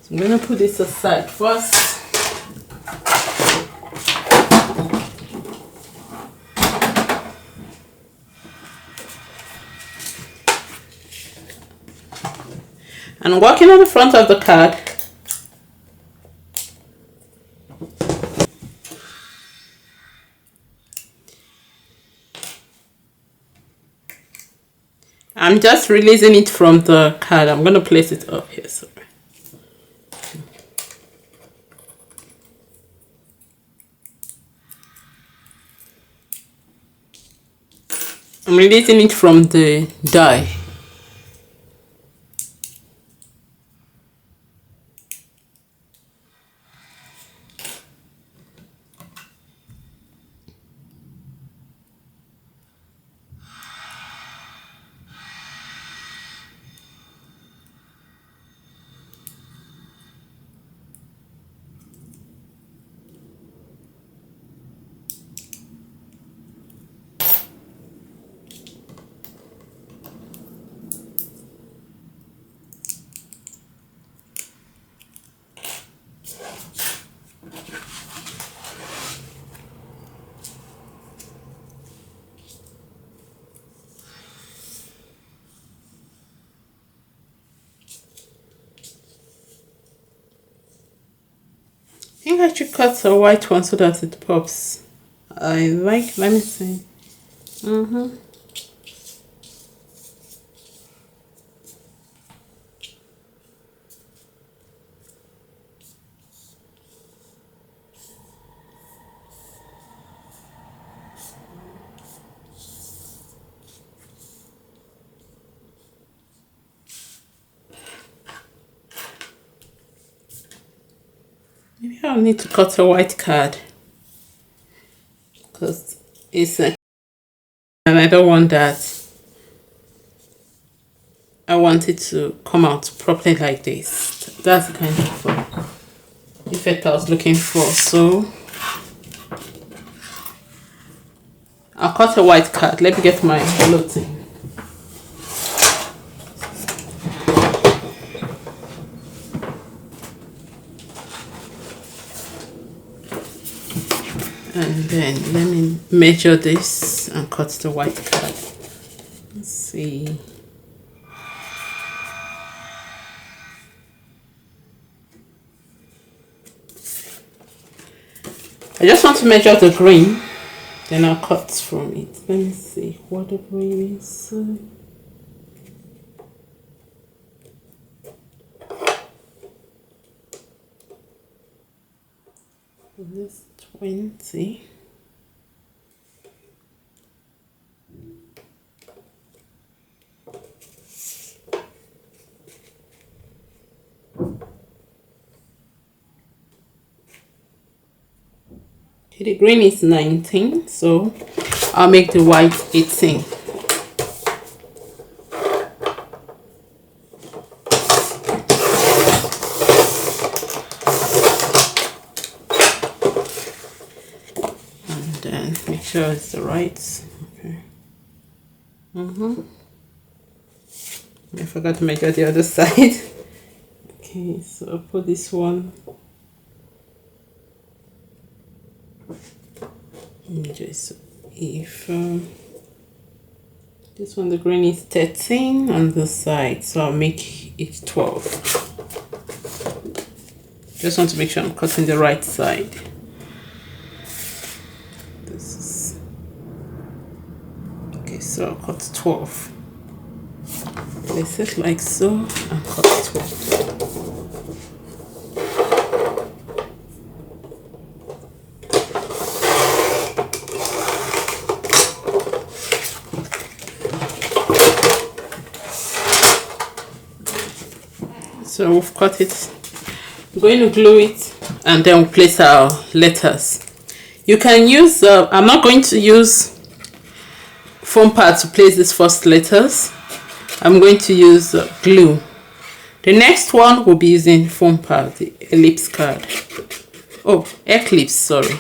So I'm going to put this aside first. And working on the front of the card, I'm just releasing it from the card. I'm going to place it up here. Sorry. I'm releasing it from the die. I think I should cut a white one so that it pops. Let me see. Maybe I'll need to cut a white card because it's a, and I don't want that. I want it to come out properly like this. That's the kind of effect I was looking for. So I'll cut a white card. Let me get my floating. And then let me measure this and cut the white card. Let's see. I just want to measure the green, then I'll cut from it. Let me see what the green is. This 20. Okay, the green is 19, so I'll make the white 18. Make sure it's the right. Okay. I forgot to measure the other side. Okay, so I'll put this one. Just if this one, the green is 13 on the side, so I'll make it 12. Just want to make sure I'm cutting the right side. So I'll cut 12. Place it like so and cut 12. So we've cut it. I'm going to glue it and then we'll place our letters. You can use, I'm not going to use foam pad to place these first letters. I'm going to use glue. The next one will be using foam pad, the Ellipse card. Oh, Eclipse, sorry.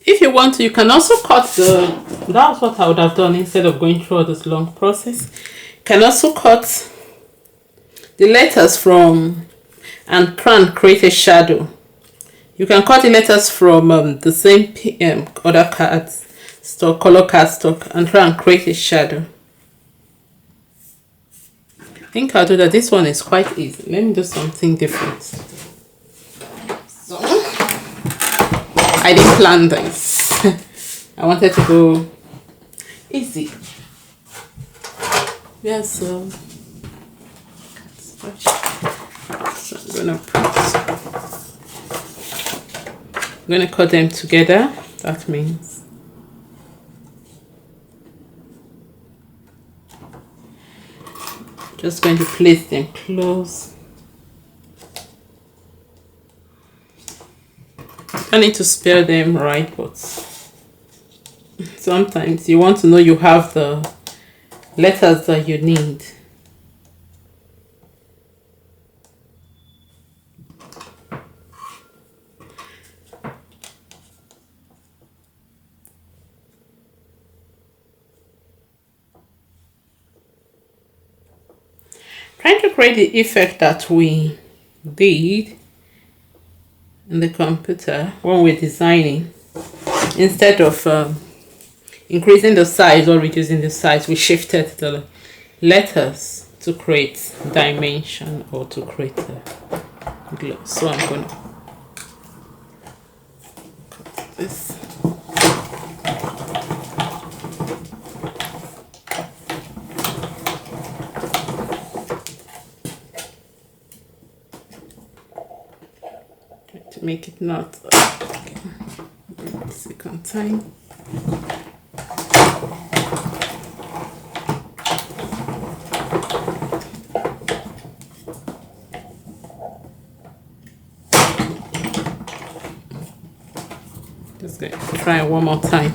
If you want to, you can also cut that's what I would have done instead of going through all this long process. You can also cut the letters from and try and create a shadow. You can cut the letters from the same other cards stock, color card stock, and try and create a shadow. I think I'll do that. This one is quite easy. Let me do something different. So I didn't plan this. I wanted to go easy. Yeah, so I'm gonna cut them together. That means just going to place them close. I need to spare them, right? But sometimes you want to know you have the letters that you need. Trying to create the effect that we did in the computer when we're designing. Instead of increasing the size or reducing the size, we shifted the letters to create dimension or to create the glow. So I'm going to cut this. To make it not second time. Just going to try one more time.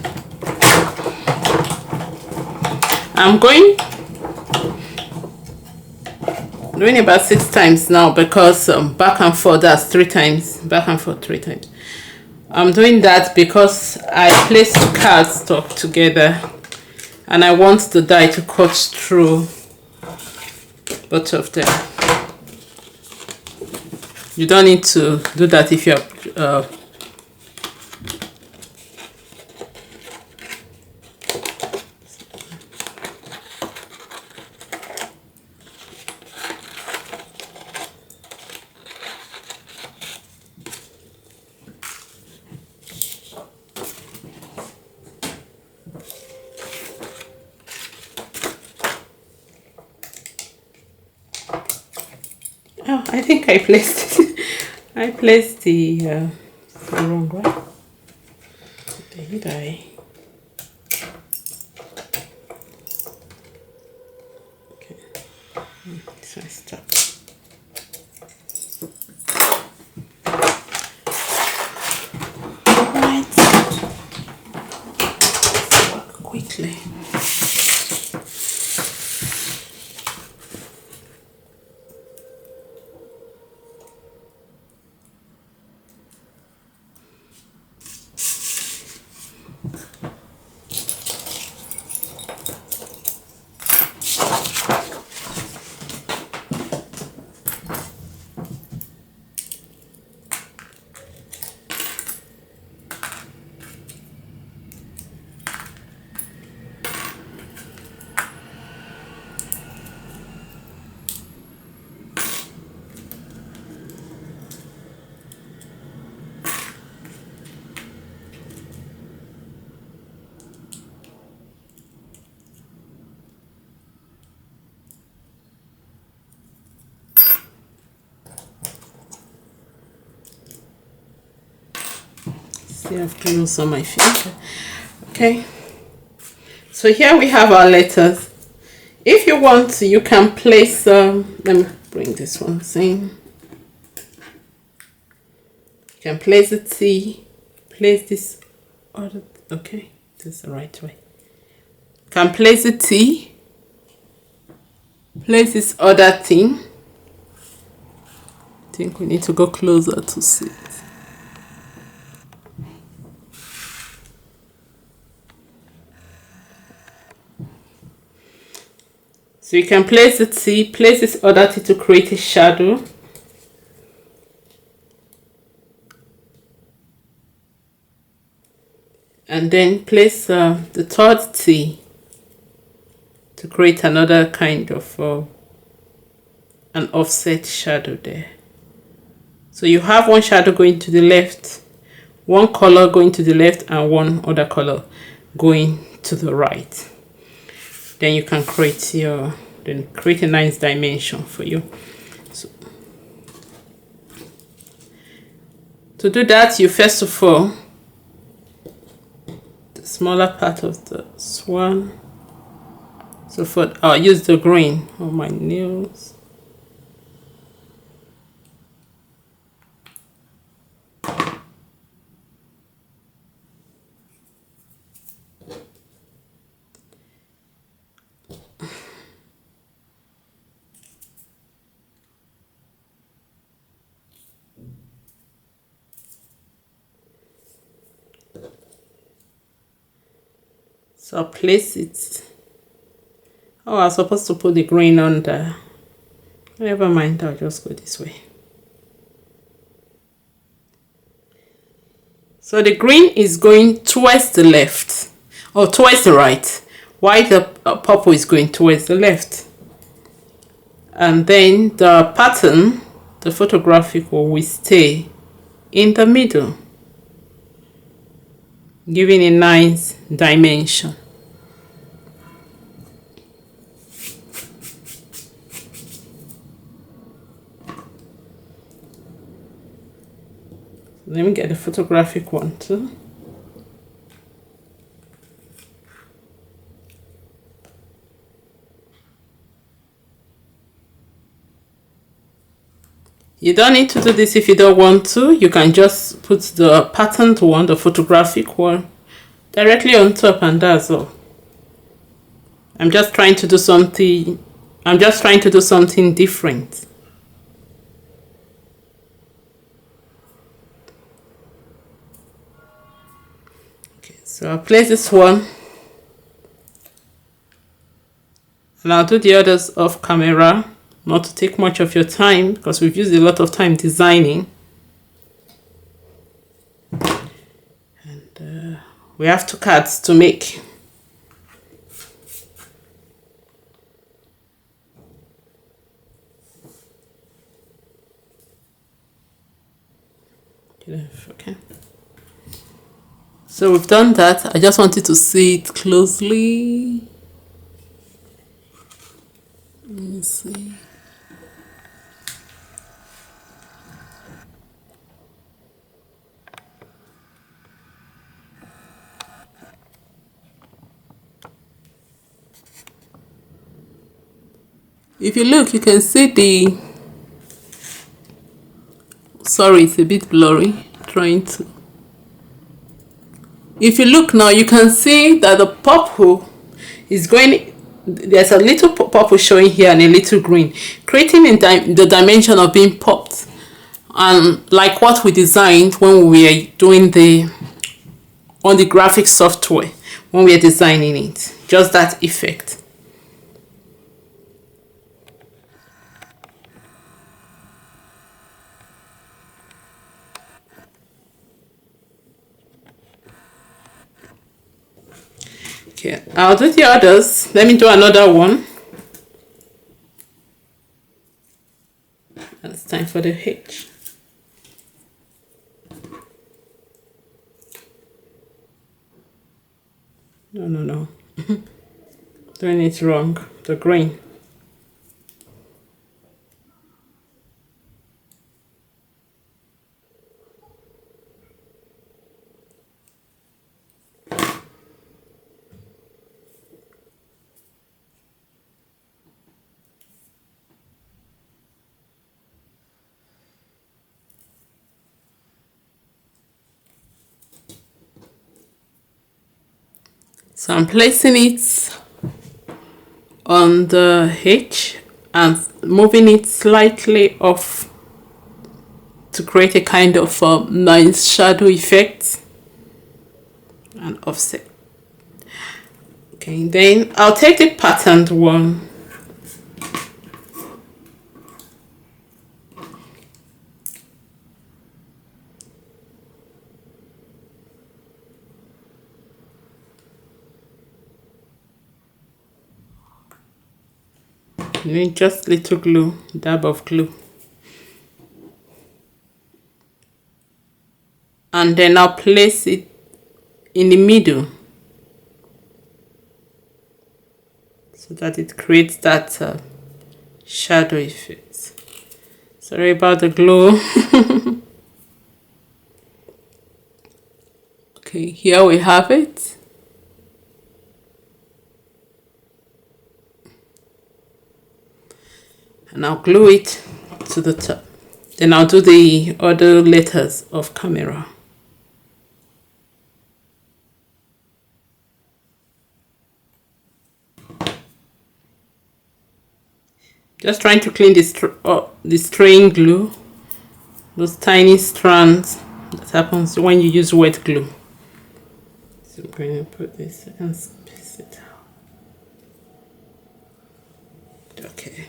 I'm doing about 6 times now because back and forth, that's 3 times, back and forth 3 times. I'm doing that because I placed card stock together and I want the die to cut through both of them. You don't need to do that if you're oh, I think I placed it. I placed the wrong one. Did I? Okay. So I stuck. Right. Let's work quickly. See, I've closed on my finger. Okay. So here we have our letters. If you want to, you can place, let me bring this one in. You can place the T, place this other, okay, this is the right way. You can place the T, place this other thing. I think we need to go closer to see it. So you can place the T, place this other T to create a shadow. And then place the third T to create another kind of an offset shadow there. So you have one shadow going to the left, one color going to the left, and one other color going to the right. Then you can create a nice dimension for you. So, to do that, you first of all, the smaller part of the swan. So I'll use the green on my nails. So I'll place it. Oh, I was supposed to put the green under. Never mind, I'll just go this way. So the green is going towards the left, or towards the right, while the purple is going towards the left. And then the pattern, the photographic one, will stay in the middle, giving a nice dimension. Let me get the photographic one too. You don't need to do this if you don't want to. You can just put the patterned one, the photographic one, directly on top, and that's all. I'm just trying to do something different. Okay, so I'll place this one. And I'll do the others off camera, not to take much of your time, because we've used a lot of time designing. And we have 2 cards to make. Okay. So we've done that. I just wanted to see it closely. Let me see. If you look, you can see the, sorry, it's a bit blurry, trying to. If you look now, you can see that the purple is going, there's a little purple showing here and a little green, creating the dimension of being popped. And like what we designed when we were doing on the graphic software, when we are designing it, just that effect. Okay, I'll do the others. Let me do another one. And it's time for the H. No. Doing it wrong. The green. So I'm placing it on the edge and moving it slightly off to create a kind of nice shadow effect and offset. Okay, then I'll take the patterned one. And then just little glue, dab of glue. And then I'll place it in the middle so that it creates that shadow effect. Sorry about the glue. Okay, here we have it. And I'll glue it to the top. Then I'll do the other letters of camera. Just trying to clean the straying glue, those tiny strands that happens when you use wet glue. So I'm going to put this and space it out. Okay.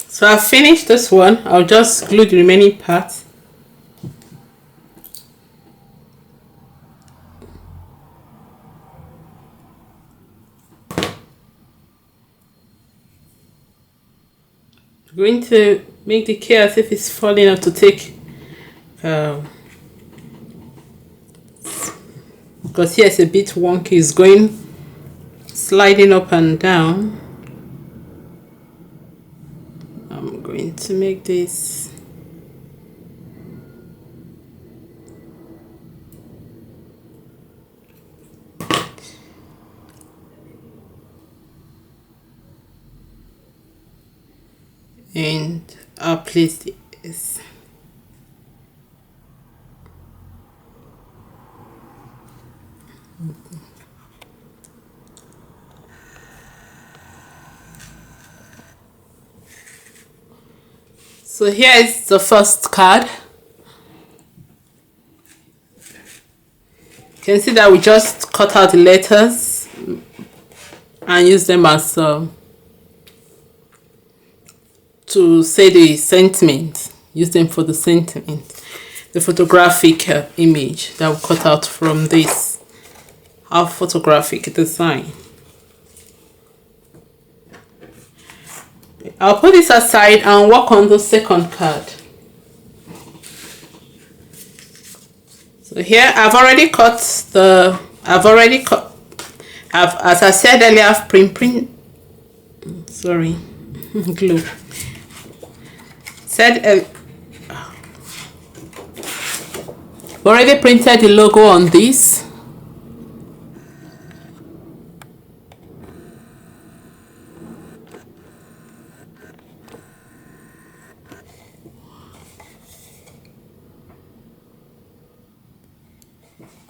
So I've finished this one. I'll just glue the remaining parts. I'm going to make the key as if it's falling out to take because here it's a bit wonky, it's going sliding up and down. I'm going to make this and I'll place this. So here is the first card. You can see that we just cut out the letters and use them as to say the sentiment. Use them for the sentiment. The photographic image that we cut out from this, our photographic design. I'll put this aside and work on the second card. So here I've already cut as I said earlier, I've glue. Already printed the logo on this.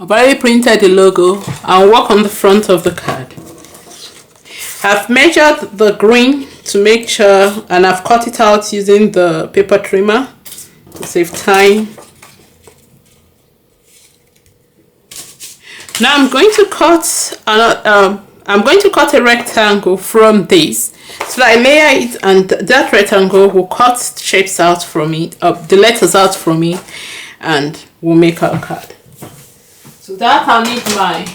I've already printed the logo. I'll work on the front of the card. I've measured the green to make sure, and I've cut it out using the paper trimmer to save time. Now I'm going to cut a rectangle from this, so that I layer it, and that rectangle will cut shapes out from it, the letters out from it, and we'll make our card. So that I'll need my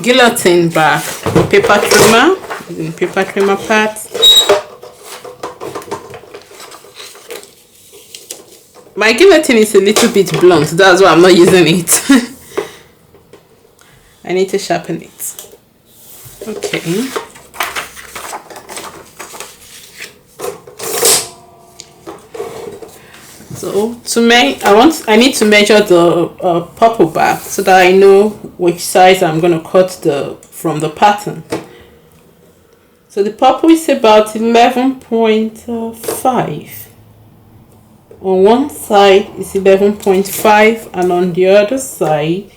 guillotine back, paper trimmer, using paper trimmer pads. My guillotine is a little bit blunt, that's why I'm not using it. I need to sharpen it. Okay. So I need to measure the purple back so that I know which size I'm going to cut from the pattern. So the purple is about 11.5. On one side is 11.5 and on the other side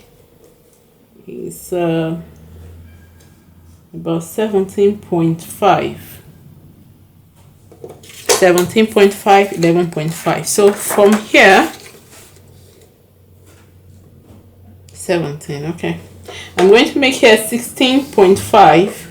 is about 17.5. 17.5, 11.5. So from here, 17. Okay, I'm going to make here 16.5.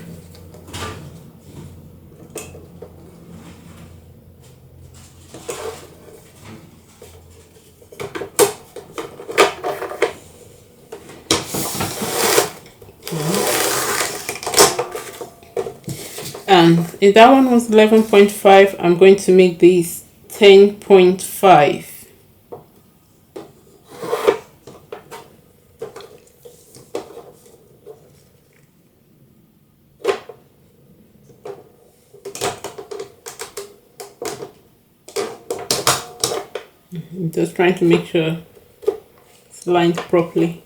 And if that one was 11.5, I'm going to make this 10.5. I'm just trying to make sure it's lined properly.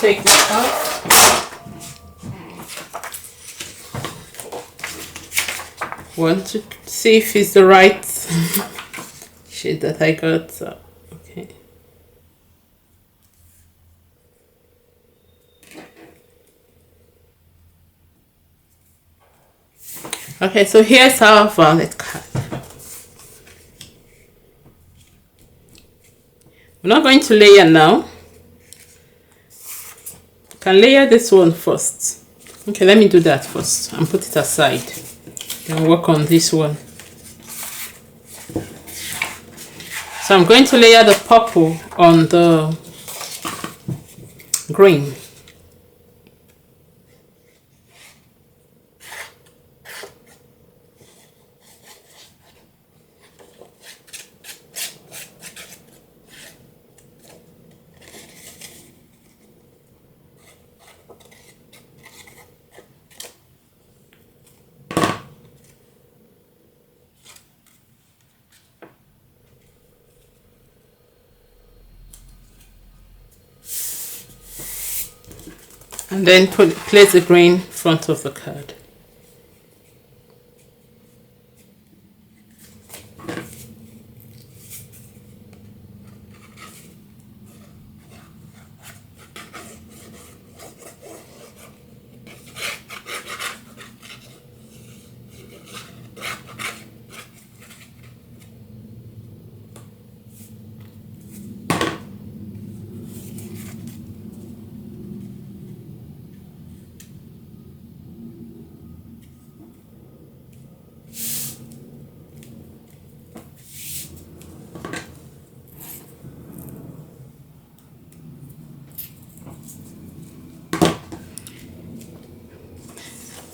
Take this out. Want to see if it's the right shade that I got. So, okay. Okay, so here's our violet card. We're not going to layer now. Can layer this one first. Okay, let me do that first and put it aside. Then work on this one. So I'm going to layer the purple on the green. And then place the green in front of the card.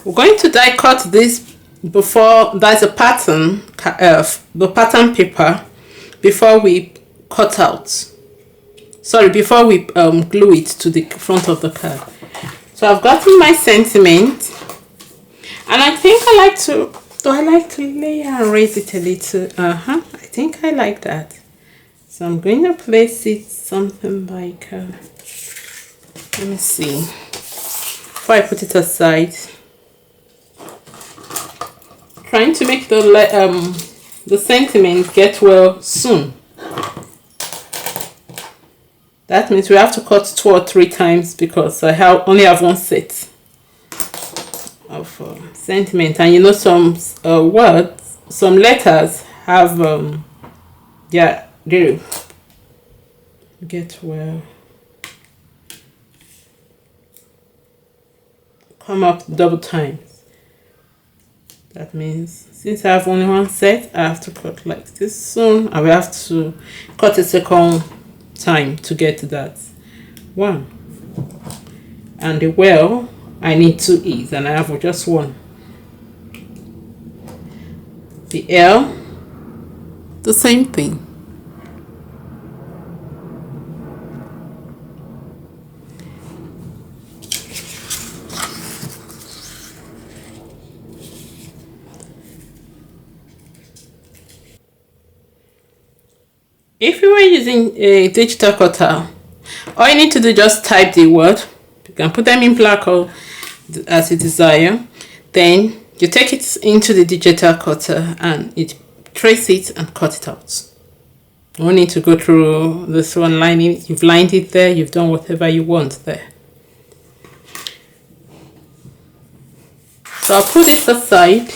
We're going to die cut this before there's a pattern, the pattern paper, before we cut out. Sorry, before we glue it to the front of the card. So I've gotten my sentiment, and I think I like to. Do I like to layer and raise it a little? I think I like that. So I'm going to place it something like. Let me see. Before I put it aside. Trying to make the sentiment get well soon. That means we have to cut 2 or 3 times because I only have one set of sentiment, and you know some words, some letters have they get well come up double times. That means since I have only one set, I have to cut like this soon. I will have to cut a second time to get that one. And the well, I need 2 E's and I have just one. The L, the same thing. If you were using a digital cutter, All you need to do, just type the word. You can put them in black or as you desire. Then you take it into the digital cutter and it trace it and cut it out. You don't need to go through this one lining. You've lined it there. You've done whatever you want there. So I'll put this aside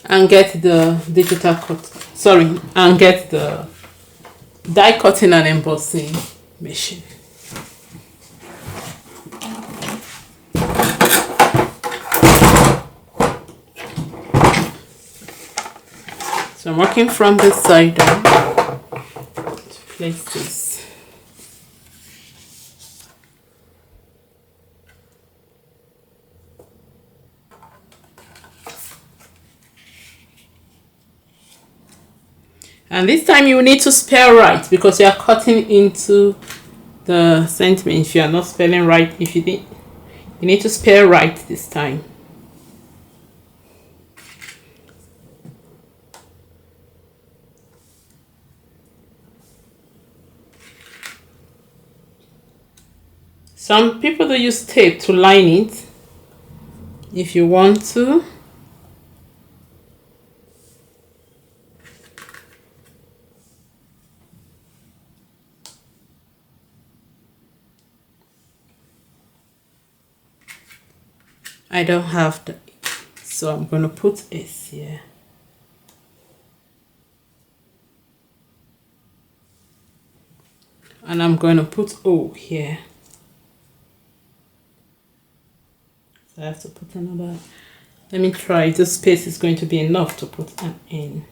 and get the digital cut. Sorry, and get the die cutting and embossing machine. So I'm working from this side down to place this. And this time you will need to spell right because you are cutting into the sentiment. If you are not spelling right, you need to spell right this time. Some people do use tape to line it if you want to. I don't have that, so I'm going to put S here. And I'm going to put O here. So I have to put another. Let me try. This space is going to be enough to put an N.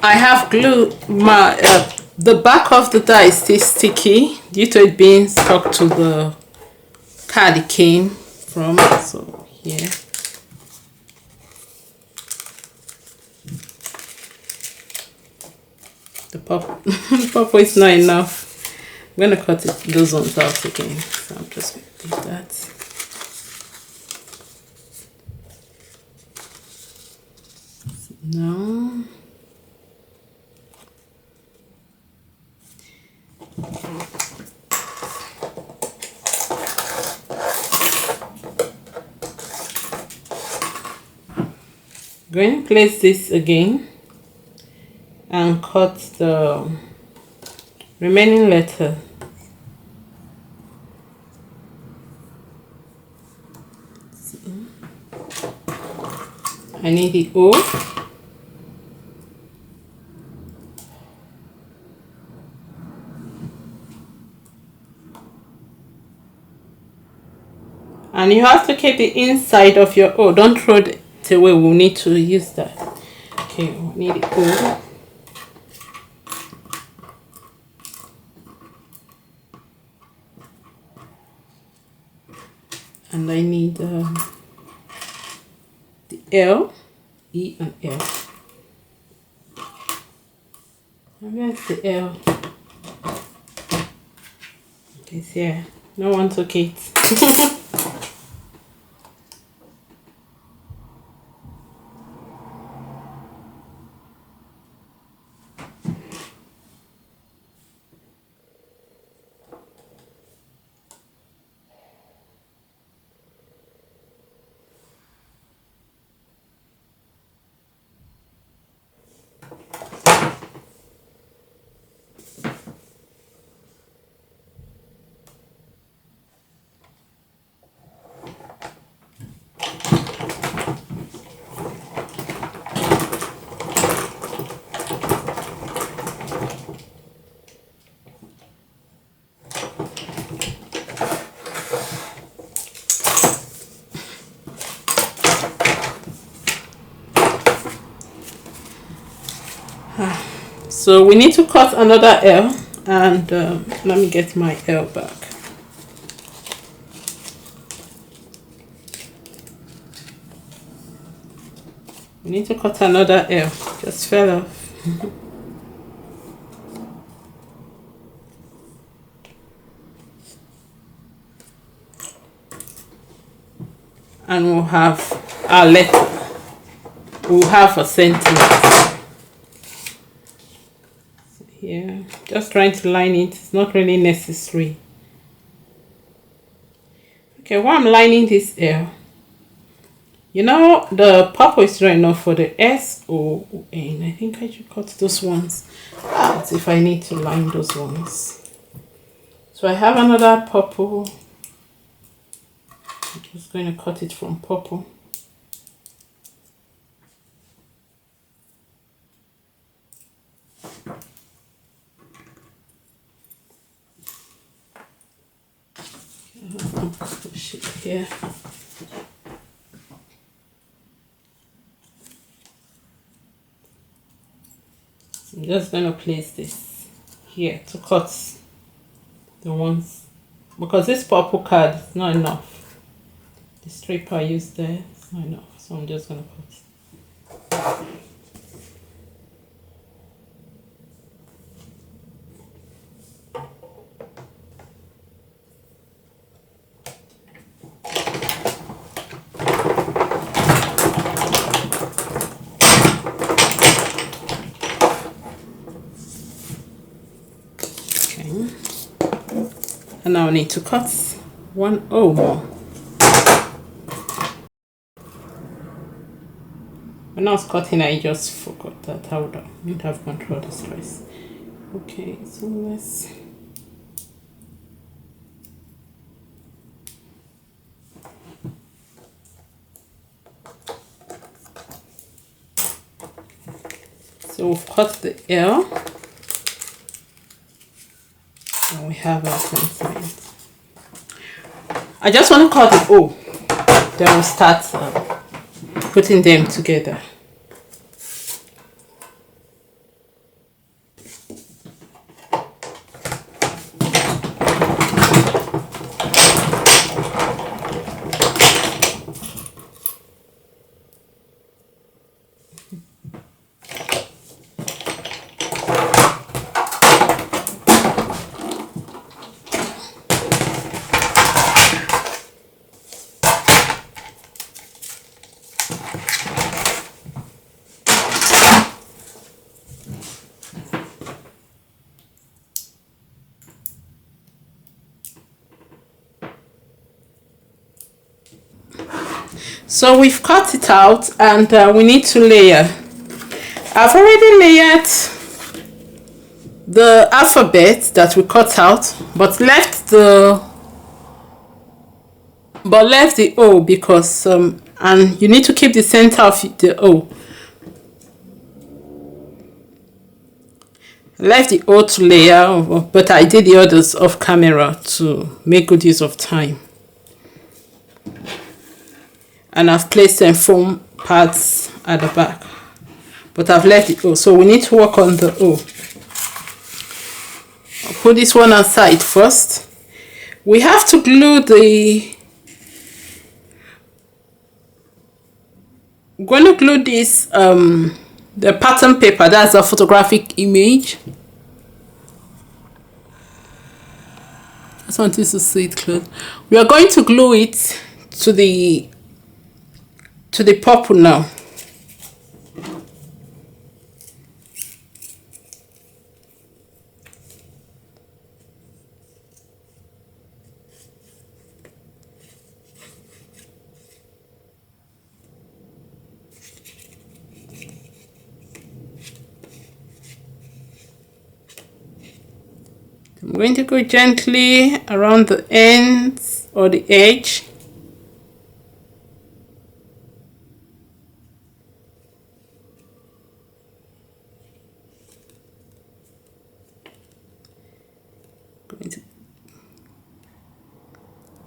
I have glue. The back of the die is still sticky due to it being stuck to the card it came from. So here. The purple is not enough. I'm going to cut those ones out again. So I'm just going to do that. No. Going to place this again and cut the remaining letter. So, I need the O. And you have to keep the inside of your O. Don't throw it away. We'll need to use that. Okay, we need the O. And I need the L, E and L. And where's the L? It's here. No one took it. So we need to cut another L, and let me get my L back. We need to cut another L. Just fell off. And we'll have our letter. We'll have a sentence. Here, just trying to line it. It's not really necessary. Okay, while I'm lining this L, you know, the purple is not enough for the S, O, N. I think I should cut those ones out if I need to line those ones. So I have another purple. I'm just going to cut it from purple. Push it here. I'm just going to place this here to cut the ones, because this purple card is not enough. The strip I used there is not enough, so I'm just going to cut. And now I need to cut one O more. When I was cutting, I just forgot that I would have control the stress. Okay, so let's. So we've cut the L. And we have our sentiment. I just want to cut the O, then we'll start putting them together. So we've cut it out, and we need to layer. I've already layered the alphabet that we cut out, but left the O because and you need to keep the center of the O. Left the O to layer, but I did the others off camera to make good use of time. And I've placed some foam pads at the back, but I've left the O, so we need to work on the O. I'll put this one aside first. We have to glue I'm going to glue this the pattern paper, that's a photographic image. I just want you to see it close. We are going to glue it to the purple now. I'm going to go gently around the ends or the edge.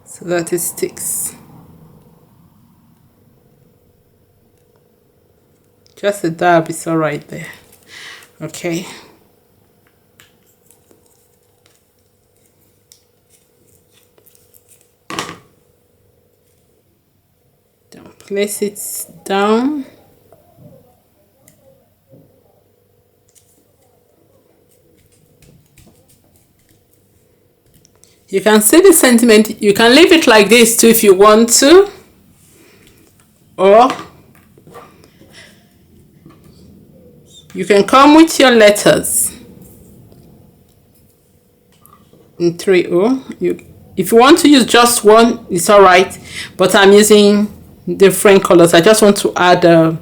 So that it sticks. Just a dab is all right there. Okay. place it down. You can see the sentiment. You can leave it like this too if you want to, or you can come with your letters in 3O. If you want to use just one, it's all right, but I'm using different colors. I just want to add a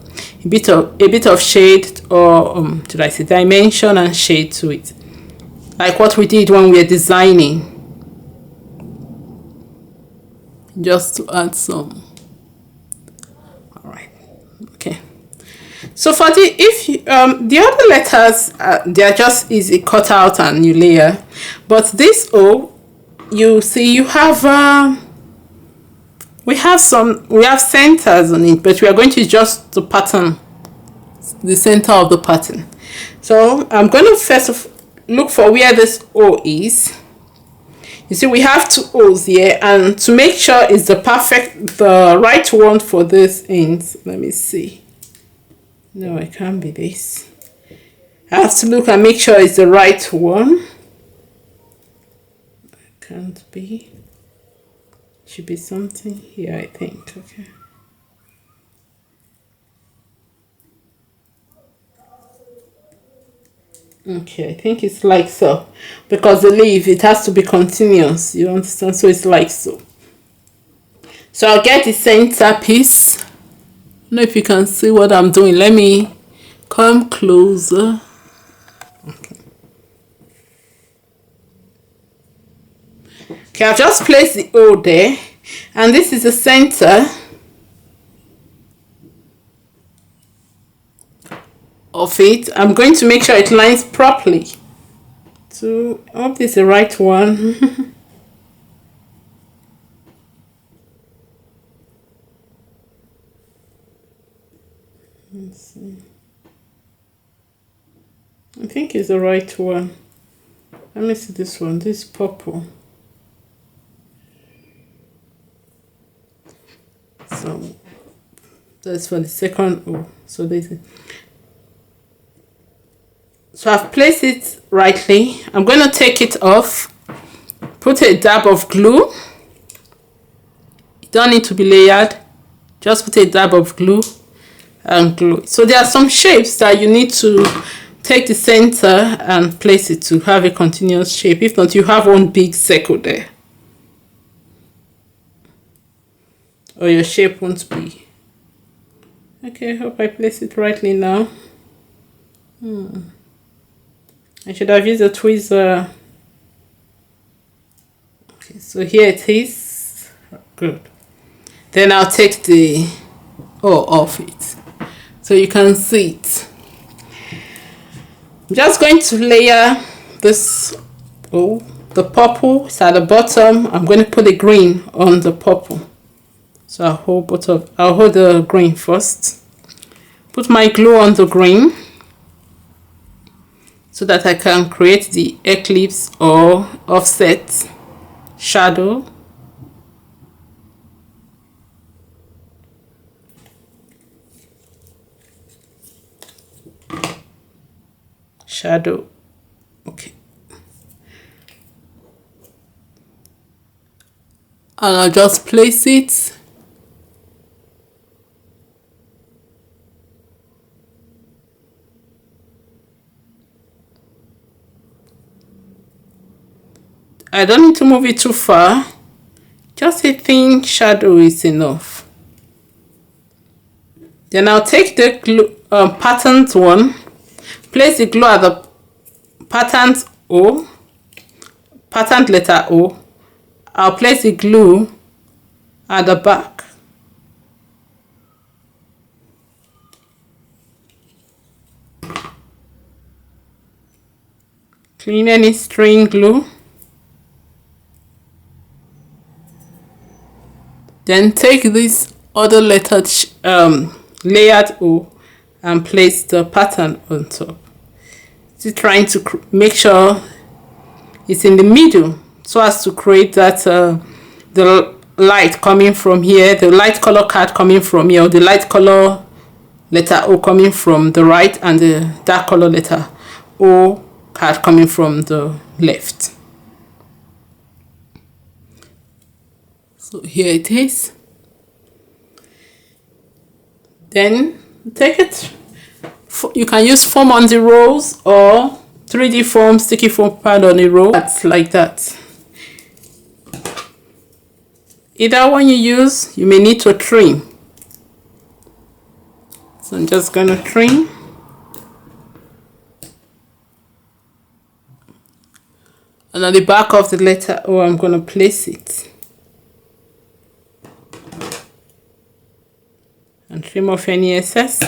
bit of shade, or did I say dimension and shade to it, like what we did when we were designing, just to add some. All right, okay. So for the other letters, they are just easy cut out and you layer, but this O, you see, you have we have centers on it, but we are going to just the pattern, the center of the pattern. So I'm going to first look for where this O is. You see, we have two O's here, and to make sure it's the right one for this ends. Let me see. No, it can't be this. I have to look and make sure it's the right one. It can't be. Should be something here, I think. Okay. Okay, I think it's like so, because the leaf, it has to be continuous, you understand? So it's like so. So I'll get the center piece. I don't know if you can see what I'm doing. Let me come closer. Okay. Okay, I've just placed the O there, and this is the center of it. I'm going to make sure it lines properly. So I hope this is the right one. Let's see. I think it's the right one. Let me see this one. This is purple. So that's for the second O. So this is. So I've placed it rightly. I'm going to take it off, put a dab of glue. You don't need to be layered. Just put a dab of glue and glue it. So there are some shapes that you need to take the center and place it to have a continuous shape. If not, you have one big circle there, or your shape won't be. Okay, hope I place it rightly now. I should have used a tweezer. Okay, so here it is. Good. Then I'll take the O off it, so you can see it. I'm just going to layer this O. The purple is at the bottom. I'm going to put the green on the purple. So I'll hold the green first. Put my glue on the green, so that I can create the eclipse or offset shadow. Okay. And I'll just place it. I don't need to move it too far. Just a thin shadow is enough. Then I'll take the glue, patterned one, place the glue at the patterned O, patterned letter O. I'll place the glue at the back. Clean any string glue. Then take this other lettered layered O and place the pattern on top. Still trying to make sure it's in the middle, so as to create that the light coming from here, the light color card coming from here, or the light color letter O coming from the right, and the dark color letter O card coming from the left. So here it is. Then take it. You can use foam on the rolls or 3D foam, sticky foam pad on a roll. That's like that. Either one you use, you may need to trim. So I'm just going to trim. And on the back of the letter O, I'm going to place it. And trim off any excess.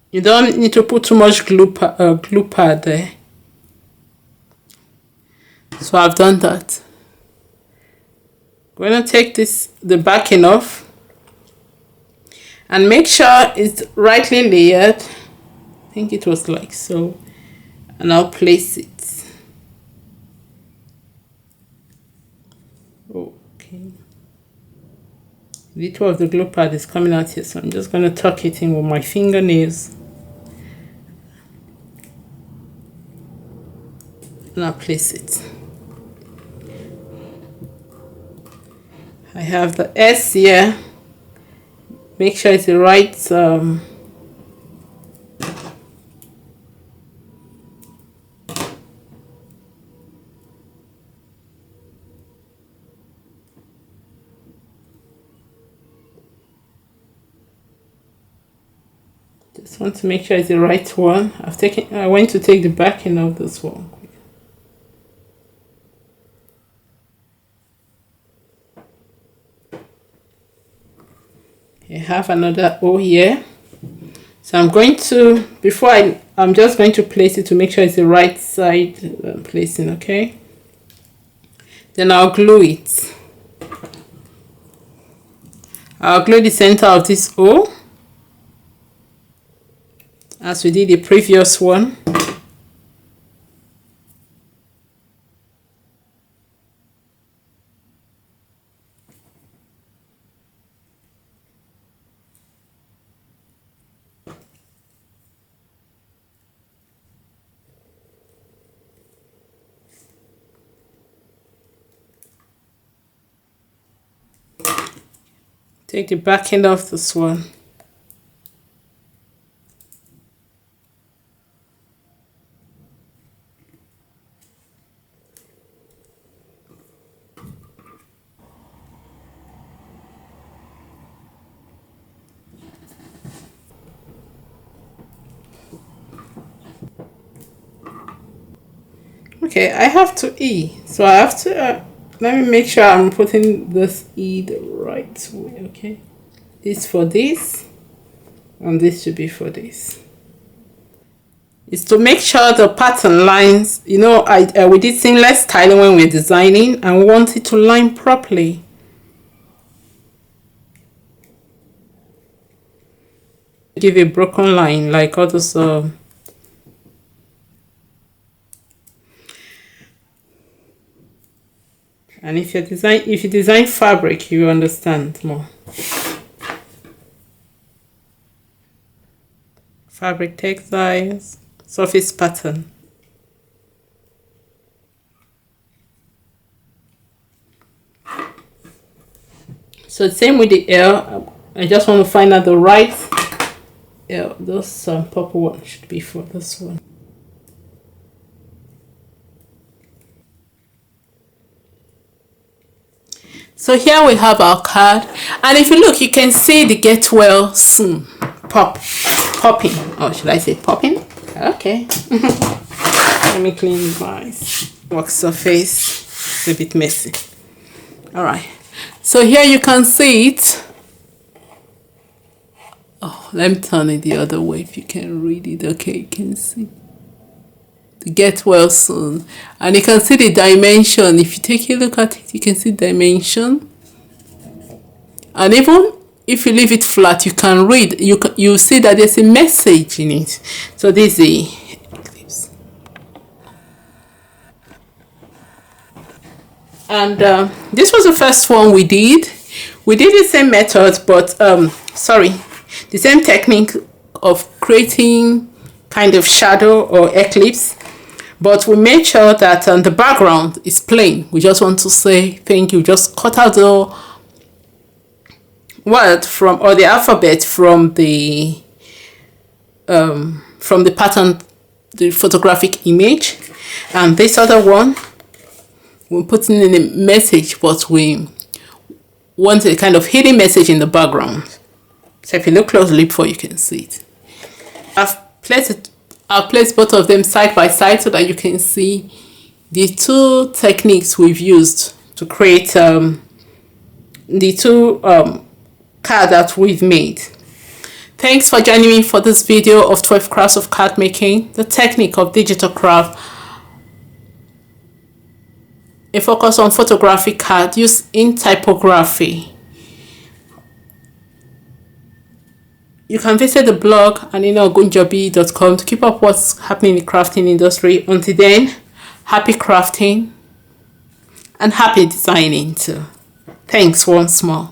You don't need to put too much glue pad there. So I've done that. I'm going to take the backing off and make sure it's rightly layered. I think it was like so. And I'll place it. Okay. The little of the glue pad is coming out here, so I'm just going to tuck it in with my fingernails. And I'll place it. I have the S here. Make sure it's the right just want to make sure it's the right one. I went to take the backing of this one. I have another O here, so I'm going to, I'm just going to place it to make sure it's the right side placing. Okay, then I'll glue it. I'll glue the center of this O as we did the previous one. Take the back end of this one. Okay, I have to E, so I have to let me make sure I'm putting this E the right way. Okay, this for this, and this should be for this. It's to make sure the pattern lines, you know, we did seamless styling when we're designing, and we want it to line properly. Give a broken line like others. And if you design fabric, you understand more. Fabric, textiles, surface pattern. So same with the L. I just want to find out the right L. This purple one should be for this one. So here we have our card, and if you look, you can see the get well soon popping. Oh, should I say popping? Okay. Let me clean my work surface. It's a bit messy. All right. So here you can see it. Oh, let me turn it the other way if you can read it. Okay, you can see. Get well soon, and you can see the dimension. If you take a look at it, you can see dimension, and even if you leave it flat, you can read. You see that there's a message in it. So this is the Eclipse. And this was the first one we did. We did the same method, but the same technique of creating kind of shadow or eclipse, but we made sure that the background is plain. We just want to say thank you. Just cut out the word from, or the alphabet from the pattern, the photographic image. And this other one, we're putting in a message, but we want a kind of hidden message in the background. So if you look closely before you can see it. I've placed both of them side by side so that you can see the two techniques we've used to create the two cards that we've made. Thanks for joining me for this video of 12 crafts of card making, the technique of digital craft, a focus on photographic card used in typography. You can visit the blog anino.ogunjobi.com to keep up what's happening in the crafting industry. Until then, happy crafting and happy designing too. Thanks once more.